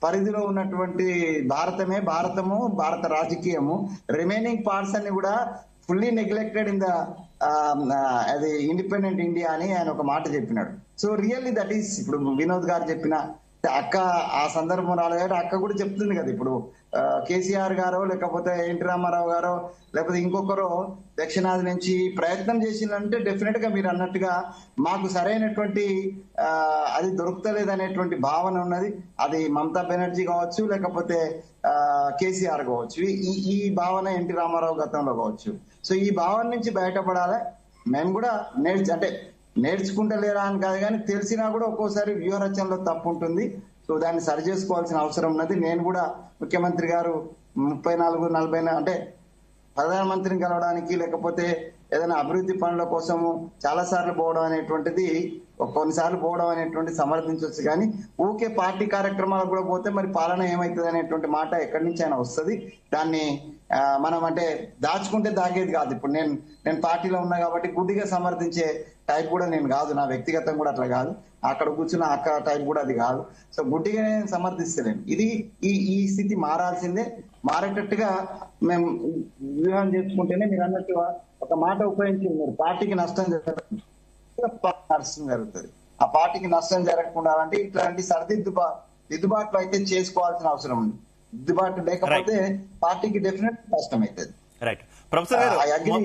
పరిధిలో ఉన్నటువంటి భారతము భారత రాజకీయము రిమైనింగ్ పార్ట్స్ అన్ని కూడా ఫుల్లీ నెగ్లెక్టెడ్ ఇన్ ద అది ఇండిపెండెంట్ ఇండియా అని ఆయన ఒక మాట చెప్పినాడు. సో రియల్లీ దట్ ఈస్ ఇప్పుడు వినోద్ గారు చెప్పిన అక్క ఆ సందర్భం రాలేదు, అక్క కూడా చెప్తుంది కదా ఇప్పుడు కేసీఆర్ గారో లేకపోతే ఎన్టీ రామారావు గారో లేకపోతే ఇంకొకరో దక్షిణాది నుంచి ప్రయత్నం చేసిందంటే డెఫినెట్ గా మీరు అన్నట్టుగా మాకు సరైనటువంటి అది దొరుకుతలేదు అనేటువంటి భావన ఉన్నది. అది మమతా బెనర్జీ కావచ్చు లేకపోతే కేసీఆర్ కావచ్చు, ఈ భావన ఎన్టీ రామారావు గతంలో కావచ్చు. సో ఈ భావన నుంచి బయటపడాలి. మేము కూడా నేర్చుకుంటలేరా అని కాదు కానీ తెలిసినా కూడా ఒక్కోసారి వ్యూహరచనలో తప్పు ఉంటుంది. సో దాన్ని సరి చేసుకోవాల్సిన అవసరం ఉన్నది. నేను కూడా ముఖ్యమంత్రి గారు 34-40 అంటే ప్రధానమంత్రిని కలవడానికి లేకపోతే ఏదైనా అభివృద్ధి పనుల కోసము చాలా సార్లు పోవడం అనేటువంటిది కొన్నిసార్లు పోవడం అనేటువంటి సమర్థించవచ్చు. కానీ ఊకే పార్టీ కార్యక్రమాలకు కూడా పోతే మరి పాలన ఏమవుతుంది అనేటువంటి మాట ఎక్కడి నుంచి అయినా వస్తుంది. దాన్ని మనం దాచుకుంటే దాగేది కాదు. ఇప్పుడు నేను పార్టీలో ఉన్నా కాబట్టి గుడ్డిగా సమర్థించే టైప్ కూడా నేను కాదు, నా వ్యక్తిగతం కూడా అట్లా కాదు, అక్కడ కూర్చున్న అక్క టైప్ కూడా అది కాదు. సో గుడ్డిగా నేను సమర్థిస్తలేను. ఇది ఈ స్థితి మారాల్సిందే. మారేటట్టుగా మేము వ్యూహం చేసుకుంటేనే మీరు అన్నట్టుగా ఒక మాట ఉపయోగించి మీరు పార్టీకి నష్టం జరుగుతుంది. ఆ పార్టీకి నష్టం జరగకుండా అంటే ఇట్లాంటి దిద్దుబాట్లు అయితే చేసుకోవాల్సిన అవసరం ఉంది. దిద్దుబాటు లేకపోతే పార్టీకి డెఫినెట్ కష్టం అవుతుంది.
రైట్. ప్రొఫెసర్ గారు,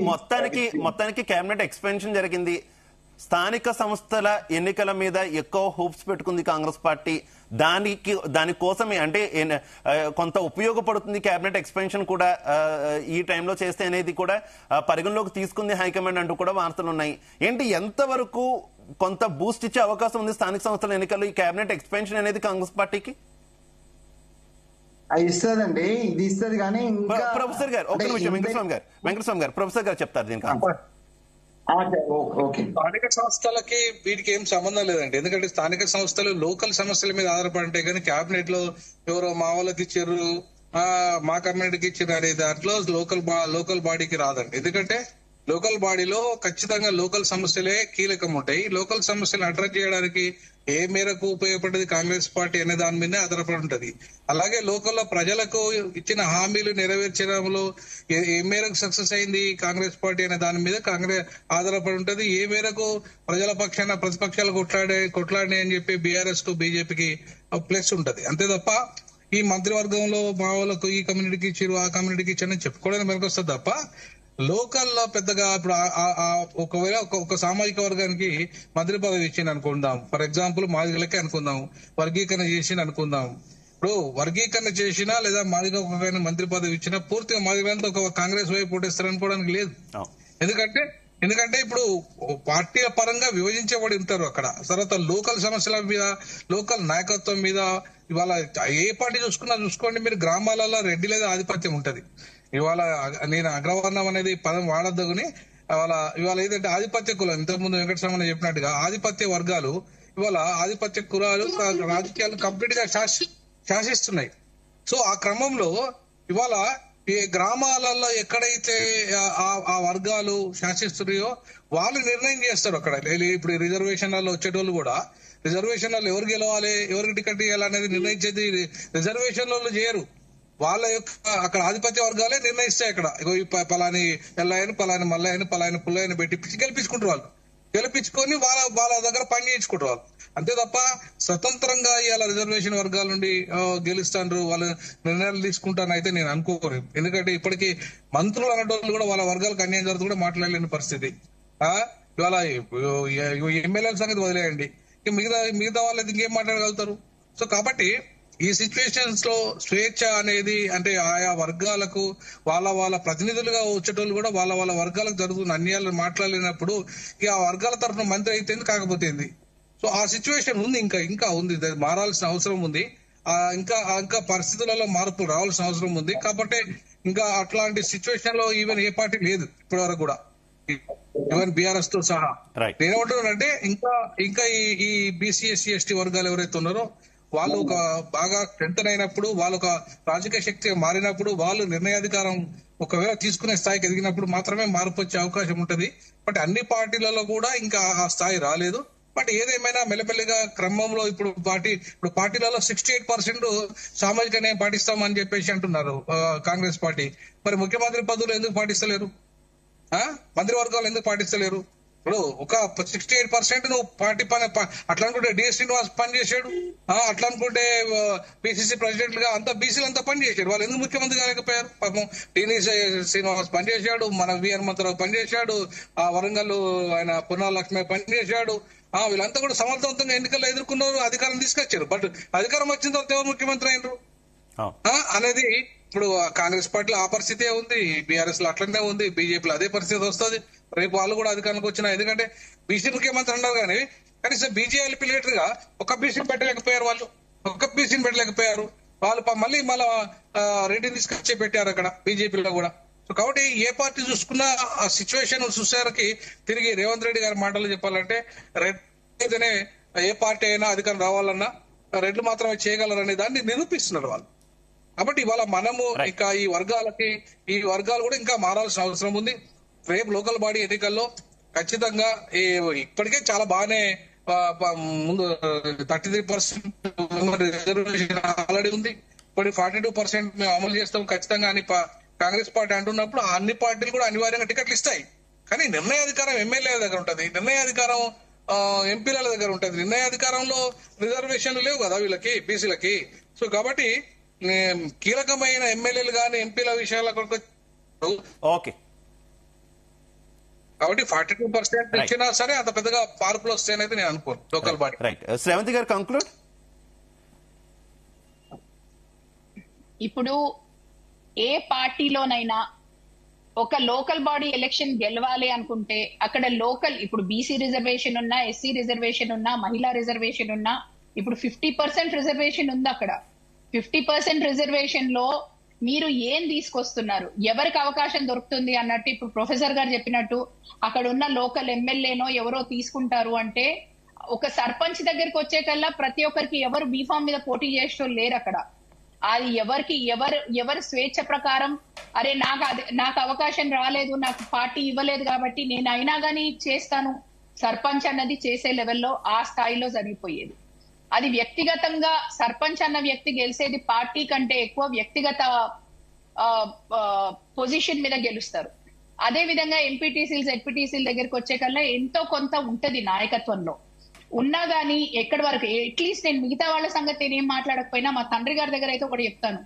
మొత్తానికి కేబినెట్ ఎక్స్పెన్షన్ జరిగింది. స్థానిక సంస్థల ఎన్నికల మీద ఎక్కువ హోప్స్ పెట్టుకుంది కాంగ్రెస్ పార్టీ. దానికోసమే అంటే కొంత ఉపయోగపడుతుంది కేబినెట్ ఎక్స్పెన్షన్ కూడా ఈ టైంలో చేస్తే అనేది కూడా పరిగణలోకి తీసుకుంది హైకమాండ్ అంటూ కూడా వార్తలు ఉన్నాయి. ఏంటి, ఎంతవరకు కొంత బూస్ట్ ఇచ్చే అవకాశం ఉంది స్థానిక సంస్థల ఎన్నికల్లో ఈ కేబినెట్ ఎక్స్పెన్షన్ అనేది కాంగ్రెస్ పార్టీకి?
ఇస్తుందండి, ఇది ఇస్తుంది. కానీ
ప్రొఫెసర్ గారు ఒక నిమిషం, వెంకటస్వామి గారు ప్రొఫెసర్ గారు చెప్తారు దీనికి.
స్థానిక సంస్థలకి వీటికి ఏం సంబంధం లేదండి. ఎందుకంటే స్థానిక సంస్థలు లోకల్ సమస్యల మీద ఆధారపడి ఉంటాయి. కానీ క్యాబినెట్ లో ఎవరో మా వాళ్ళకి ఇచ్చారు, మా కమ్యూనిటీకి ఇచ్చారు అనే దాంట్లో లోకల్ బాడీకి రాదండి. ఎందుకంటే లోకల్ బాడీలో ఖచ్చితంగా లోకల్ సమస్యలే కీలకం ఉంటాయి. లోకల్ సమస్యలు అడ్రస్ చేయడానికి ఏ మేరకు ఉపయోగపడ్డది కాంగ్రెస్ పార్టీ అనే దాని మీదే ఆధారపడి ఉంటది. అలాగే లోకల్లో ప్రజలకు ఇచ్చిన హామీలు నెరవేర్చడంలో ఏ మేరకు సక్సెస్ అయింది కాంగ్రెస్ పార్టీ అనే దాని మీద కాంగ్రెస్ ఆధారపడి ఉంటది. ఏ మేరకు ప్రజల పక్షాన ప్రతిపక్షాలు కొట్లాడి అని చెప్పి బీఆర్ఎస్ కు బీజేపీకి ప్లస్ ఉంటది. అంతే తప్ప ఈ మంత్రివర్గంలో మా వాళ్ళకు ఈ కమ్యూనిటీకి ఇచ్చారు ఆ కమ్యూనిటీకి ఇచ్చారని చెప్పుకోవడానికి మనకు వస్తుంది తప్ప లోకల్లో పెద్దగా ఇప్పుడు ఒకవేళ ఒక సామాజిక వర్గానికి మంత్రి పదవి ఇచ్చింది అనుకుందాం, ఫర్ ఎగ్జాంపుల్ మాదిగలకే అనుకుందాం, వర్గీకరణ చేసింది అనుకుందాం. ఇప్పుడు వర్గీకరణ చేసినా లేదా మాదిగ మంత్రి పదవి ఇచ్చినా పూర్తిగా మాదిగలంతా ఒక కాంగ్రెస్ వైపు ఓటేస్తారు అనుకోవడానికి లేదు. ఎందుకంటే ఇప్పుడు పార్టీల పరంగా విభజించబడి ఉంటారు అక్కడ. తర్వాత లోకల్ సమస్యల మీద, లోకల్ నాయకత్వం మీద ఇవాళ ఏ పార్టీ చూసుకోండి మీరు, గ్రామాలలో రెడ్డి లేదా ఆధిపత్యం ఉంటది. ఇవాళ నేను అగ్రవర్ణం అనేది పదం వాడద్దుని ఇవాళ ఏదంటే ఆధిపత్య కులం, ఇంతకుముందు వెంకటస్వామి చెప్పినట్టుగా ఆధిపత్య వర్గాలు ఇవాళ ఆధిపత్య కులాలు రాజకీయాలు కంప్లీట్ గా శాసిస్తున్నాయి. సో ఆ క్రమంలో ఇవాళ ఈ గ్రామాలలో ఎక్కడైతే ఆ వర్గాలు శాసిస్తున్నాయో వాళ్ళు నిర్ణయం చేస్తారు అక్కడ. ఇప్పుడు రిజర్వేషన్లలో వచ్చేటోళ్ళు కూడా రిజర్వేషన్లలో ఎవరు గెలవాలి, ఎవరికి టికెట్ ఇవ్వాలి అనేది నిర్ణయించేది రిజర్వేషన్లలో చేయరు. వాళ్ళ యొక్క అక్కడ ఆధిపత్య వర్గాలే నిర్ణయిస్తాయి. అక్కడ పలాని ఎల్లయ్యను, పలాని మల్లయ్యను, పలాని పుల్లయ్యను పెట్టి గెలిపించుకుంటారు. వాళ్ళు గెలిపించుకొని వాళ్ళ దగ్గర పని చేయించుకుంటారు వాళ్ళు. అంతే తప్ప స్వతంత్రంగా ఇవాళ రిజర్వేషన్ వర్గాల నుండి గెలుస్తాండ్రు వాళ్ళు నిర్ణయాలు తీసుకుంటాను అయితే నేను అనుకోను. ఎందుకంటే ఇప్పటికీ మంత్రులు అనేటోళ్ళు కూడా వాళ్ళ వర్గాలకు అన్యాయం జరుగుతూ కూడా మాట్లాడలేని పరిస్థితి. ఇవాళ ఎమ్మెల్యేల సంగతి వదిలేయండి, మిగతా వాళ్ళది ఇంకేం మాట్లాడగలుగుతారు? సో కాబట్టి ఈ సిచ్యువేషన్స్ లో స్వేచ్ఛ అనేది అంటే ఆయా వర్గాలకు వాళ్ళ ప్రతినిధులుగా వచ్చేటోళ్ళు కూడా వాళ్ళ వర్గాలకు జరుగుతున్న అన్యాయాలను మాట్లాడలేనప్పుడు ఇక ఆ వర్గాల తరఫున మంత్రి అయితే కాకపోతే సో ఆ సిచ్యువేషన్ ఉంది, ఇంకా ఉంది, మారాల్సిన అవసరం ఉంది. ఇంకా పరిస్థితులలో మార్పులు రావాల్సిన అవసరం ఉంది. కాబట్టి ఇంకా అట్లాంటి సిచ్యువేషన్ లో ఈవెన్ ఏ పార్టీ లేదు ఇప్పటి వరకు కూడా, ఈవెన్ బీఆర్ఎస్ తో సహా. నేనేమంటున్నానంటే ఇంకా ఈ బీసీ ఎస్సీ ఎస్టీ వర్గాలు ఎవరైతే ఉన్నారో వాళ్ళు ఒక బాగా స్ట్రెంథన్ అయినప్పుడు, వాళ్ళు ఒక రాజకీయ శక్తిగా మారినప్పుడు, వాళ్ళు నిర్ణయాధికారం ఒకవేళ తీసుకునే స్థాయికి ఎదిగినప్పుడు మాత్రమే మార్పు వచ్చే అవకాశం ఉంటది. బట్ అన్ని పార్టీలలో కూడా ఇంకా ఆ స్థాయి రాలేదు. బట్ ఏదేమైనా మెల్లమెల్లిగా క్రమంలో ఇప్పుడు పార్టీలలో 68% సామాజిక న్యాయం పాటిస్తామని చెప్పేసి అంటున్నారు కాంగ్రెస్ పార్టీ. మరి ముఖ్యమంత్రి పదవులు ఎందుకు పాటిస్తలేరు? మంత్రివర్గాలు ఎందుకు పాటిస్తలేరు? ఇప్పుడు ఒక 68% నువ్వు పార్టీ పని అట్లా అనుకుంటే డిఎస్ శ్రీనివాస్ పని చేశాడు, అట్లా అనుకుంటే పిసిసి ప్రెసిడెంట్ గా అంతా బీసీలు అంతా పని చేశాడు. వాళ్ళు ఎందుకు ముఖ్యమంత్రి కాలేకపోయారు? పాపం టీనీ శ్రీనివాస్ పని చేశాడు, మన వి హనుమంతరావు పని చేశాడు, వరంగల్ ఆయన పున్నాల లక్ష్మి పని చేశాడు. వీళ్ళంతా కూడా సమర్థవంతంగా ఎన్నికల్లో ఎదుర్కొన్నారు, అధికారం తీసుకొచ్చారు. బట్ అధికారం వచ్చిన తర్వాత ఎవరు ముఖ్యమంత్రి అయినరు అనేది ఇప్పుడు కాంగ్రెస్ పార్టీలో ఆ పరిస్థితే ఉంది, బీఆర్ఎస్ లో అట్లనే ఉంది, బీజేపీలో అదే పరిస్థితి వస్తుంది. రేపు వాళ్ళు కూడా అధికారంలోకి వచ్చినా, ఎందుకంటే బీసీ ముఖ్యమంత్రి అన్నారు కానీ కనీసం బీజేపీ లీడర్ గా ఒక బీసీని పెట్టలేకపోయారు. వాళ్ళు ఒక బీసీని పెట్టలేకపోయారు. వాళ్ళు మళ్ళీ రెడ్డిని తీసుకొచ్చి పెట్టారు అక్కడ బీజేపీలో కూడా. సో కాబట్టి ఏ పార్టీ చూసుకున్నా ఆ సిచ్యువేషన్ చూసేసరికి తిరిగి రేవంత్ రెడ్డి గారి మాటలు చెప్పాలంటే రెడ్డి ఏ పార్టీ అయినా అధికారం రావాలన్నా రెడ్లు మాత్రమే చేయగలరనే దాన్ని నిరూపిస్తున్నారు వాళ్ళు. కాబట్టి ఇవాళ మనము ఇంకా ఈ వర్గాలు కూడా ఇంకా మారాల్సిన అవసరం ఉంది. రేపు లోకల్ బాడీ ఎన్నికల్లో ఖచ్చితంగా ఇప్పటికే చాలా బాగానే ముందు 33% రిజర్వేషన్ ఆల్రెడీ ఉంది. ఇప్పుడు 42% మేము అమలు చేస్తాం ఖచ్చితంగా అని కాంగ్రెస్ పార్టీ అంటున్నప్పుడు అన్ని పార్టీలు కూడా అనివార్యంగా టికెట్లు ఇస్తాయి. కానీ నిర్ణయాధికారం ఎమ్మెల్యేల దగ్గర ఉంటది, నిర్ణయాధికారం ఎంపీల దగ్గర ఉంటది. నిర్ణయాధికారంలో రిజర్వేషన్లు లేవు కదా వీళ్ళకి, బీసీలకి. సో కాబట్టి కీలకమైన ఎమ్మెల్యేలు కానీ ఎంపీల విషయాలకు
ఓకే,
కాబట్టి 42% ఇచ్చినా సరే అంత పెద్దగా మార్పులు వస్తాయనేది నేను అనుకోను లోకల్ బాడీ.
రైట్, శ్రావంతి గారు కంక్లూడ్.
ఇప్పుడు ఏ పార్టీలోనైనా ఒక లోకల్ బాడీ ఎలక్షన్ గెలవాలి అనుకుంటే అక్కడ లోకల్, ఇప్పుడు బీసీ రిజర్వేషన్ ఉన్నా, ఎస్సీ రిజర్వేషన్ ఉన్నా, మహిళా రిజర్వేషన్ ఉన్నా, ఇప్పుడు 50% రిజర్వేషన్ ఉంది. అక్కడ 50% రిజర్వేషన్ లో మీరు ఏం తీసుకొస్తున్నారు, ఎవరికి అవకాశం దొరుకుతుంది అన్నట్టు ఇప్పుడు ప్రొఫెసర్ గారు చెప్పినట్టు అక్కడ ఉన్న లోకల్ ఎమ్మెల్యేనో ఎవరో తీసుకుంటారు అంటే ఒక సర్పంచ్ దగ్గరికి వచ్చే కల్లా ప్రతి ఒక్కరికి ఎవరు బీఫామ్ మీద పోటీ చేసేటోళ్ళు లేరు అక్కడ. అది ఎవరు స్వేచ్ఛ ప్రకారం అరే నాకు అవకాశం రాలేదు, నాకు పార్టీ ఇవ్వలేదు కాబట్టి నేను అయినా గానీ చేస్తాను సర్పంచ్ అన్నది చేసే లెవెల్లో ఆ స్థాయిలో జరిగిపోయేది. అది వ్యక్తిగతంగా సర్పంచ్ అన్న వ్యక్తి గెలిచేది పార్టీ కంటే ఎక్కువ వ్యక్తిగత పొజిషన్ మీద గెలుస్తారు. అదే విధంగా ఎంపీటీసీలు జెడ్పీటీసీల దగ్గరికి వచ్చే కల్లా ఎంతో కొంత ఉంటది నాయకత్వంలో ఉన్నా గానీ ఎక్కడి వరకు. అట్లీస్ట్ నేను మిగతా వాళ్ళ సంగతి నేనేం మాట్లాడకపోయినా మా తండ్రి గారి దగ్గర అయితే ఒకటి చెప్తాను,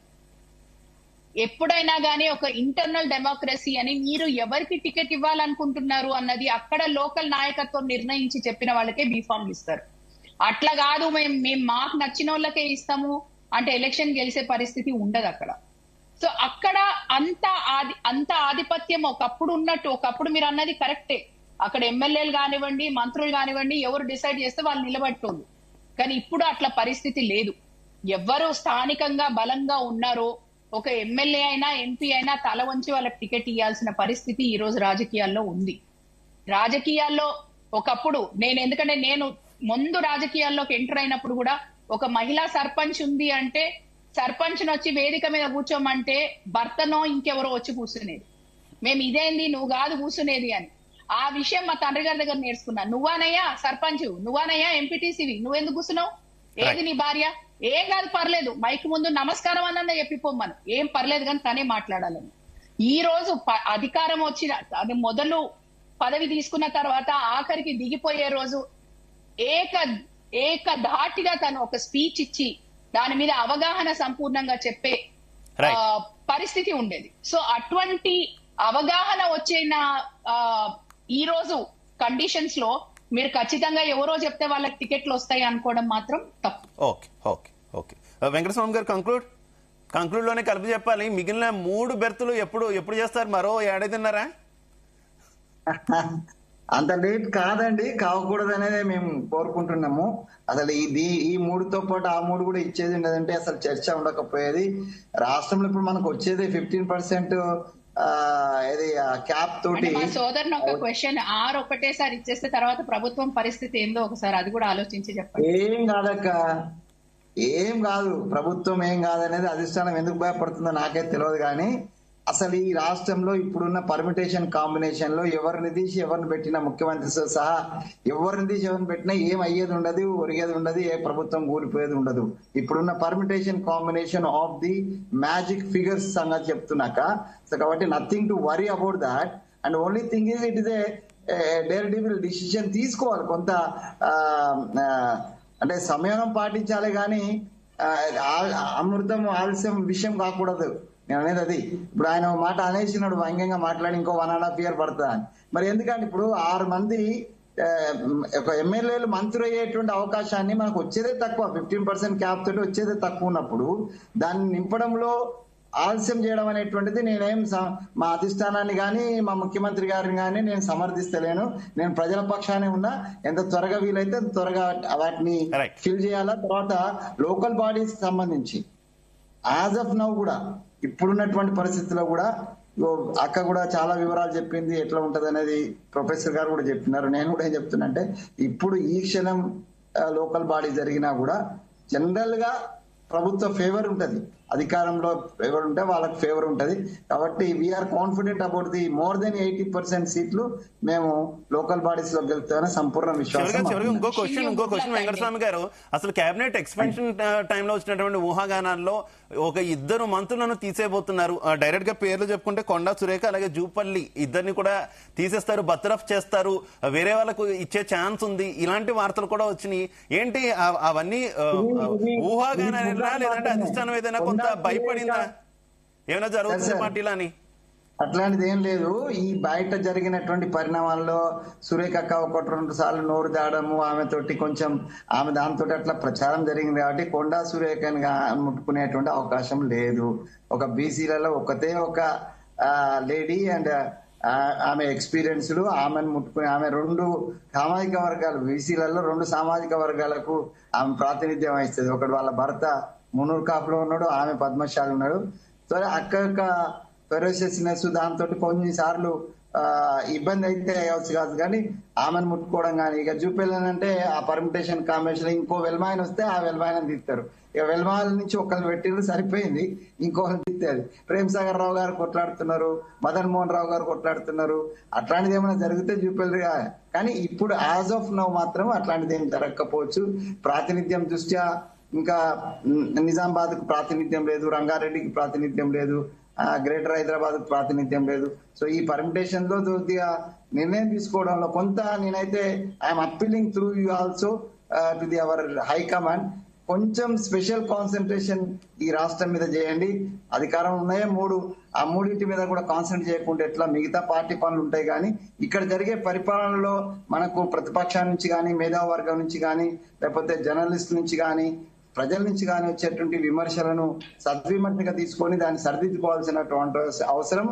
ఎప్పుడైనా గానీ ఒక ఇంటర్నల్ డెమోక్రసీ అని మీరు ఎవరికి టికెట్ ఇవ్వాలనుకుంటున్నారు అన్నది అక్కడ లోకల్ నాయకత్వం నిర్ణయించి చెప్పిన వాళ్ళకే బీఫామ్లు ఇస్తారు. అట్లా కాదు మేము మాకు నచ్చిన వాళ్ళకే ఇస్తాము అంటే ఎలక్షన్ గెలిచే పరిస్థితి ఉండదు అక్కడ. సో అక్కడ అంత ఆధిపత్యం ఒకప్పుడు ఉన్నట్టు, ఒకప్పుడు మీరు అన్నది కరెక్టే, అక్కడ ఎమ్మెల్యేలు కానివ్వండి, మంత్రులు కానివ్వండి, ఎవరు డిసైడ్ చేస్తే వాళ్ళు నిలబెట్టోళ్ళు. కానీ ఇప్పుడు అట్లా పరిస్థితి లేదు. ఎవరు స్థానికంగా బలంగా ఉన్నారో ఒక ఎమ్మెల్యే అయినా ఎంపీ అయినా తల వంచి వాళ్ళకి టికెట్ ఇవ్వాల్సిన పరిస్థితి ఈ రోజు రాజకీయాల్లో ఉంది. రాజకీయాల్లో ఒకప్పుడు ఎందుకంటే నేను ముందు రాజకీయాల్లోకి ఎంటర్ అయినప్పుడు కూడా ఒక మహిళా సర్పంచ్ ఉంది అంటే సర్పంచ్ వచ్చి వేదిక మీద కూర్చోమంటే భర్తనో ఇంకెవరో వచ్చి కూర్చునేది. మేము ఇదేంది నువ్వు కాదు కూర్చునేది అని. ఆ విషయం మా తండ్రి గారి దగ్గర నేర్చుకున్నా. నువ్వానయ్యా సర్పంచ్, నువ్వానయ్యా ఎంపీటీసీవి, నువ్వెందుకు కూర్చున్నావు, ఏది నీ భార్య, ఏం కాదు పర్లేదు మైక్ ముందు నమస్కారం అన్న చెప్పిపోమ్మను, ఏం పర్లేదు కానీ తనే మాట్లాడాలని. ఈ రోజు అధికారం వచ్చిన అది మొదలు పదవి తీసుకున్న తర్వాత ఆఖరికి దిగిపోయే రోజు ఏక ధాటిగా తను ఒక స్పీచ్ ఇచ్చి దాని మీద అవగాహన సంపూర్ణంగా చెప్పే పరిస్థితి ఉండేది. సో అటువంటి అవగాహన వచ్చిన ఈ రోజు కండిషన్స్ లో మీరు ఖచ్చితంగా ఎవరో చెప్తే వాళ్ళకి టికెట్లు వస్తాయి అనుకోవడం మాత్రం తప్పు.
ఓకే ఓకే ఓకే వెంకటస్వామి గారు కంక్లూడ్ లోనే కలిపి చెప్పాలి. మిగిలిన 3 బెర్తులు ఎప్పుడు చేస్తారు? మరో 7.5
అంత లేట్ కాదండి, కావకూడదు అనేది మేము కోరుకుంటున్నాము. అసలు ఈ 3తో పాటు ఆ 3 కూడా ఇచ్చేది ఉండదంటే అసలు చర్చ ఉండకపోయేది. రాష్ట్రంలో ఇప్పుడు మనకు వచ్చేది 15% ఇది క్యాప్ తోటి.
మా సోదరుని ఒక క్వశ్చన్, ఒకటేసారి ఇచ్చేస్తే తర్వాత ప్రభుత్వం పరిస్థితి ఏందో ఒకసారి అది కూడా ఆలోచించి చెప్పండి.
ఏం కాదక్క, ఏం కాదు, ప్రభుత్వం ఏం కాదనేది అధిష్టానం ఎందుకు భయపడుతుందో నాకైతే తెలియదు. కానీ అసలు ఈ రాష్ట్రంలో ఇప్పుడున్న పర్మిటేషన్ కాంబినేషన్ లో ఎవరిని తీసి ఎవరిని పెట్టినా ముఖ్యమంత్రితో సహా ఎవరిని తీసి ఎవరిని పెట్టినా ఏం అయ్యేది ఉండదు, ఒరిగేది ఉండదు, ఏ ప్రభుత్వం కూలిపోయేది ఉండదు. ఇప్పుడున్న permutation combination of the magic figures సంగతి చెప్తున్నాక, సో కాబట్టి nothing to worry about that. And only thing is it is a dare devil decision తీసుకోవాలి. కొంత అంటే సంయమనం పాటించాలి, కానీ అమృతం ఆలస్యం విషయం కాకూడదు. నేను అనేది అది. ఇప్పుడు ఆయన మాట అనేసినాడు, వ్యంగ్యంగా మాట్లాడి ఇంకో 1.5 year పడుతుంది అని. మరి ఎందుకంటే ఇప్పుడు 6 మంది ఒక ఎమ్మెల్యేలు మంత్రి అయ్యేటువంటి అవకాశాన్ని మనకు వచ్చేదే తక్కువ, 15% క్యాప్ తోటి వచ్చేదే తక్కువ ఉన్నప్పుడు దాన్ని నింపడంలో ఆలస్యం చేయడం అనేటువంటిది నేనేం మా అధిష్టానాన్ని కానీ మా ముఖ్యమంత్రి గారిని కానీ నేను సమర్థిస్తలేను. నేను ప్రజల పక్షానే ఉన్నా. ఎంత త్వరగా వీలైతే త్వరగా వాటిని ఫిల్ చేయాలా. తర్వాత లోకల్ బాడీస్ సంబంధించి యాజ్ ఆఫ్ నౌ కూడా ఇప్పుడున్నటువంటి పరిస్థితుల్లో కూడా అక్క కూడా చాలా వివరాలు చెప్పింది, ఎట్లా ఉంటది అనేది ప్రొఫెసర్ గారు కూడా చెప్పినారు. నేను కూడా ఏం చెప్తున్నా అంటే ఇప్పుడు ఈ క్షణం లోకల్ బాడీ జరిగినా కూడా జనరల్ గా ప్రభుత్వ ఫేవర్ ఉంటది, అధికారంలో ఫేవర్ ఉంటే వాళ్ళకి ఫేవర్ ఉంటది. కాబట్టి we are confident about the more than 80% సీట్లు మేము లోకల్ బాడీస్ లో గెలుస్తామని సంపూర్ణ విశ్వాసం.
ఇంకో క్వశ్చన్ వెంకటస్వామి గారు, అసలు కేబినెట్ ఎక్స్పెన్షన్ టైంలో వచ్చినటువంటి ఊహాగానాల్లో ఒక 2 మంత్రులను తీసేయబోతున్నారు. డైరెక్ట్ గా పేర్లు చెప్పుకుంటే కొండా సురేఖ అలాగే జూపల్లి ఇద్దరిని కూడా తీసేస్తారు, బర్తరఫ్ చేస్తారు, వేరే వాళ్ళకు ఇచ్చే ఛాన్స్ ఉంది, ఇలాంటి వార్తలు కూడా వచ్చినాయి. ఏంటి అవన్నీ ఊహాగానాలా లేదంటే అధిష్టానం ఏదైనా కొంత భయపడిందా, ఏమైనా జరుగుతుంది పార్టీలో అని?
అట్లాంటిది ఏం లేదు. ఈ బయట జరిగినటువంటి పరిణామాల్లో సురేఖ అక్క 1-2 సార్లు నోరు దాడము, ఆమెతోటి కొంచెం ఆమె దాంతో అట్లా ప్రచారం జరిగింది కాబట్టి కొండా సురేఖని ముట్టుకునేటువంటి అవకాశం లేదు. ఒక బీసీలలో ఒకతే ఒక లేడీ అండ్ ఆమె ఎక్స్పీరియన్స్లు ఆమెను ముట్టుకుని ఆమె 2 సామాజిక వర్గాలు బీసీలలో 2 సామాజిక వర్గాలకు ఆమె ప్రాతినిధ్యం వహిస్తుంది. ఒకటి వాళ్ళ భర్త మునూర్ కాపులో ఉన్నాడు, ఆమె పద్మశాలి ఉన్నాడు. సో అక్క యొక్క ఫెరోషియస్నెస్ దాంతో కొన్నిసార్లు ఇబ్బంది అయితే అయ్యవచ్చు కాదు, కానీ ఆమెను ముట్టుకోవడం కానీ. ఇక చూపెళ్ళానంటే ఆ పర్మిటేషన్ కాంబినేషన్ ఇంకో వెల్మాయన్ వస్తే ఆ వెల్మాయన్ తీస్తారు. ఇక వెల్మాయల నుంచి ఒకరిని పెట్టిరు సరిపోయింది, ఇంకొకరిని తీస్తారు. ప్రేమ్ సాగర్ రావు గారు కొట్లాడుతున్నారు, మదన్ మోహన్ రావు గారు కొట్లాడుతున్నారు. అట్లాంటిది ఏమైనా జరిగితే చూపెళ్ళరు. కానీ ఇప్పుడు యాజ్ ఆఫ్ నౌ మాత్రం అట్లాంటిది ఏం జరగకపోవచ్చు. ప్రాతినిధ్యం దృష్ట్యా ఇంకా నిజామాబాద్ కు ప్రాతినిధ్యం లేదు, రంగారెడ్డికి ప్రాతినిధ్యం లేదు, గ్రేటర్ హైదరాబాద్ కు ప్రాతినిధ్యం లేదు. సో ఈ పర్మిటేషన్ లో కొద్దిగా నిర్ణయం తీసుకోవడంలో కొంత నేనైతే I'm appealing through you also to the our high command, కొంచెం స్పెషల్ కాన్సన్ట్రేషన్ ఈ రాష్ట్రం మీద చేయండి. అధికారం ఉన్నాయే 3, ఆ 3 మీద కూడా కాన్సన్ట్రేట్ చేయకుండా ఎట్లా మిగతా పార్టీ పనులు ఉంటాయి. కానీ ఇక్కడ జరిగే పరిపాలనలో మనకు ప్రతిపక్షాల నుంచి కానీ, మేధావర్గం నుంచి కానీ, లేకపోతే జర్నలిస్ట్ నుంచి కానీ, ప్రజల నుంచి కానీ వచ్చేటువంటి విమర్శలను సద్విమర్శగా తీసుకొని దాన్ని సరిదిద్దుకోవాల్సినటువంటి అవసరం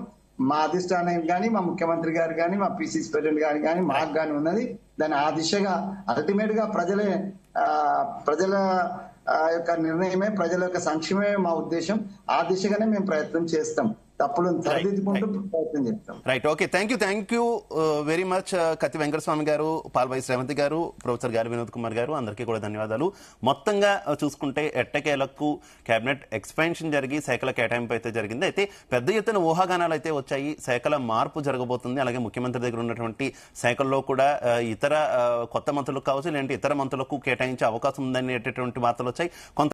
మా అధిష్టానం కానీ, మా ముఖ్యమంత్రి గారు కానీ, మా పిసిసి ప్రెసిడెంట్ గారు కానీ, మాకు కానీ ఉన్నది. దాన్ని ఆ దిశగా అల్టిమేట్ గా ప్రజల యొక్క నిర్ణయమే, ప్రజల యొక్క సంక్షేమమే మా ఉద్దేశం. ఆ దిశగానే మేము ప్రయత్నం చేస్తాం, తప్పులను సరిదిద్దుకుంటూ ప్రయత్నం చేస్తాం.
Right, okay, thank you very much కత్తి వెంకటస్వామి గారు, పాల్వాయి శ్రవంతి గారు, ప్రొఫెసర్ గారు వినోద్ కుమార్ గారు, అందరికీ కూడా ధన్యవాదాలు. మొత్తంగా చూసుకుంటే ఎట్టకేలకు కేబినెట్ ఎక్స్పాన్షన్ జరిగి శాఖల కేటాయింపు అయితే జరిగింది. అయితే పెద్ద ఎత్తున ఊహాగానాలు అయితే వచ్చాయి, శాఖల మార్పు జరగబోతుంది. అలాగే ముఖ్యమంత్రి దగ్గర ఉన్నటువంటి శాఖల్లో కూడా ఇతర కొత్త మంత్రులకు కావచ్చు, లేదంటే ఇతర మంత్రులకు కేటాయించే అవకాశం ఉందనేటటువంటి వార్తలు వచ్చాయి. కొంత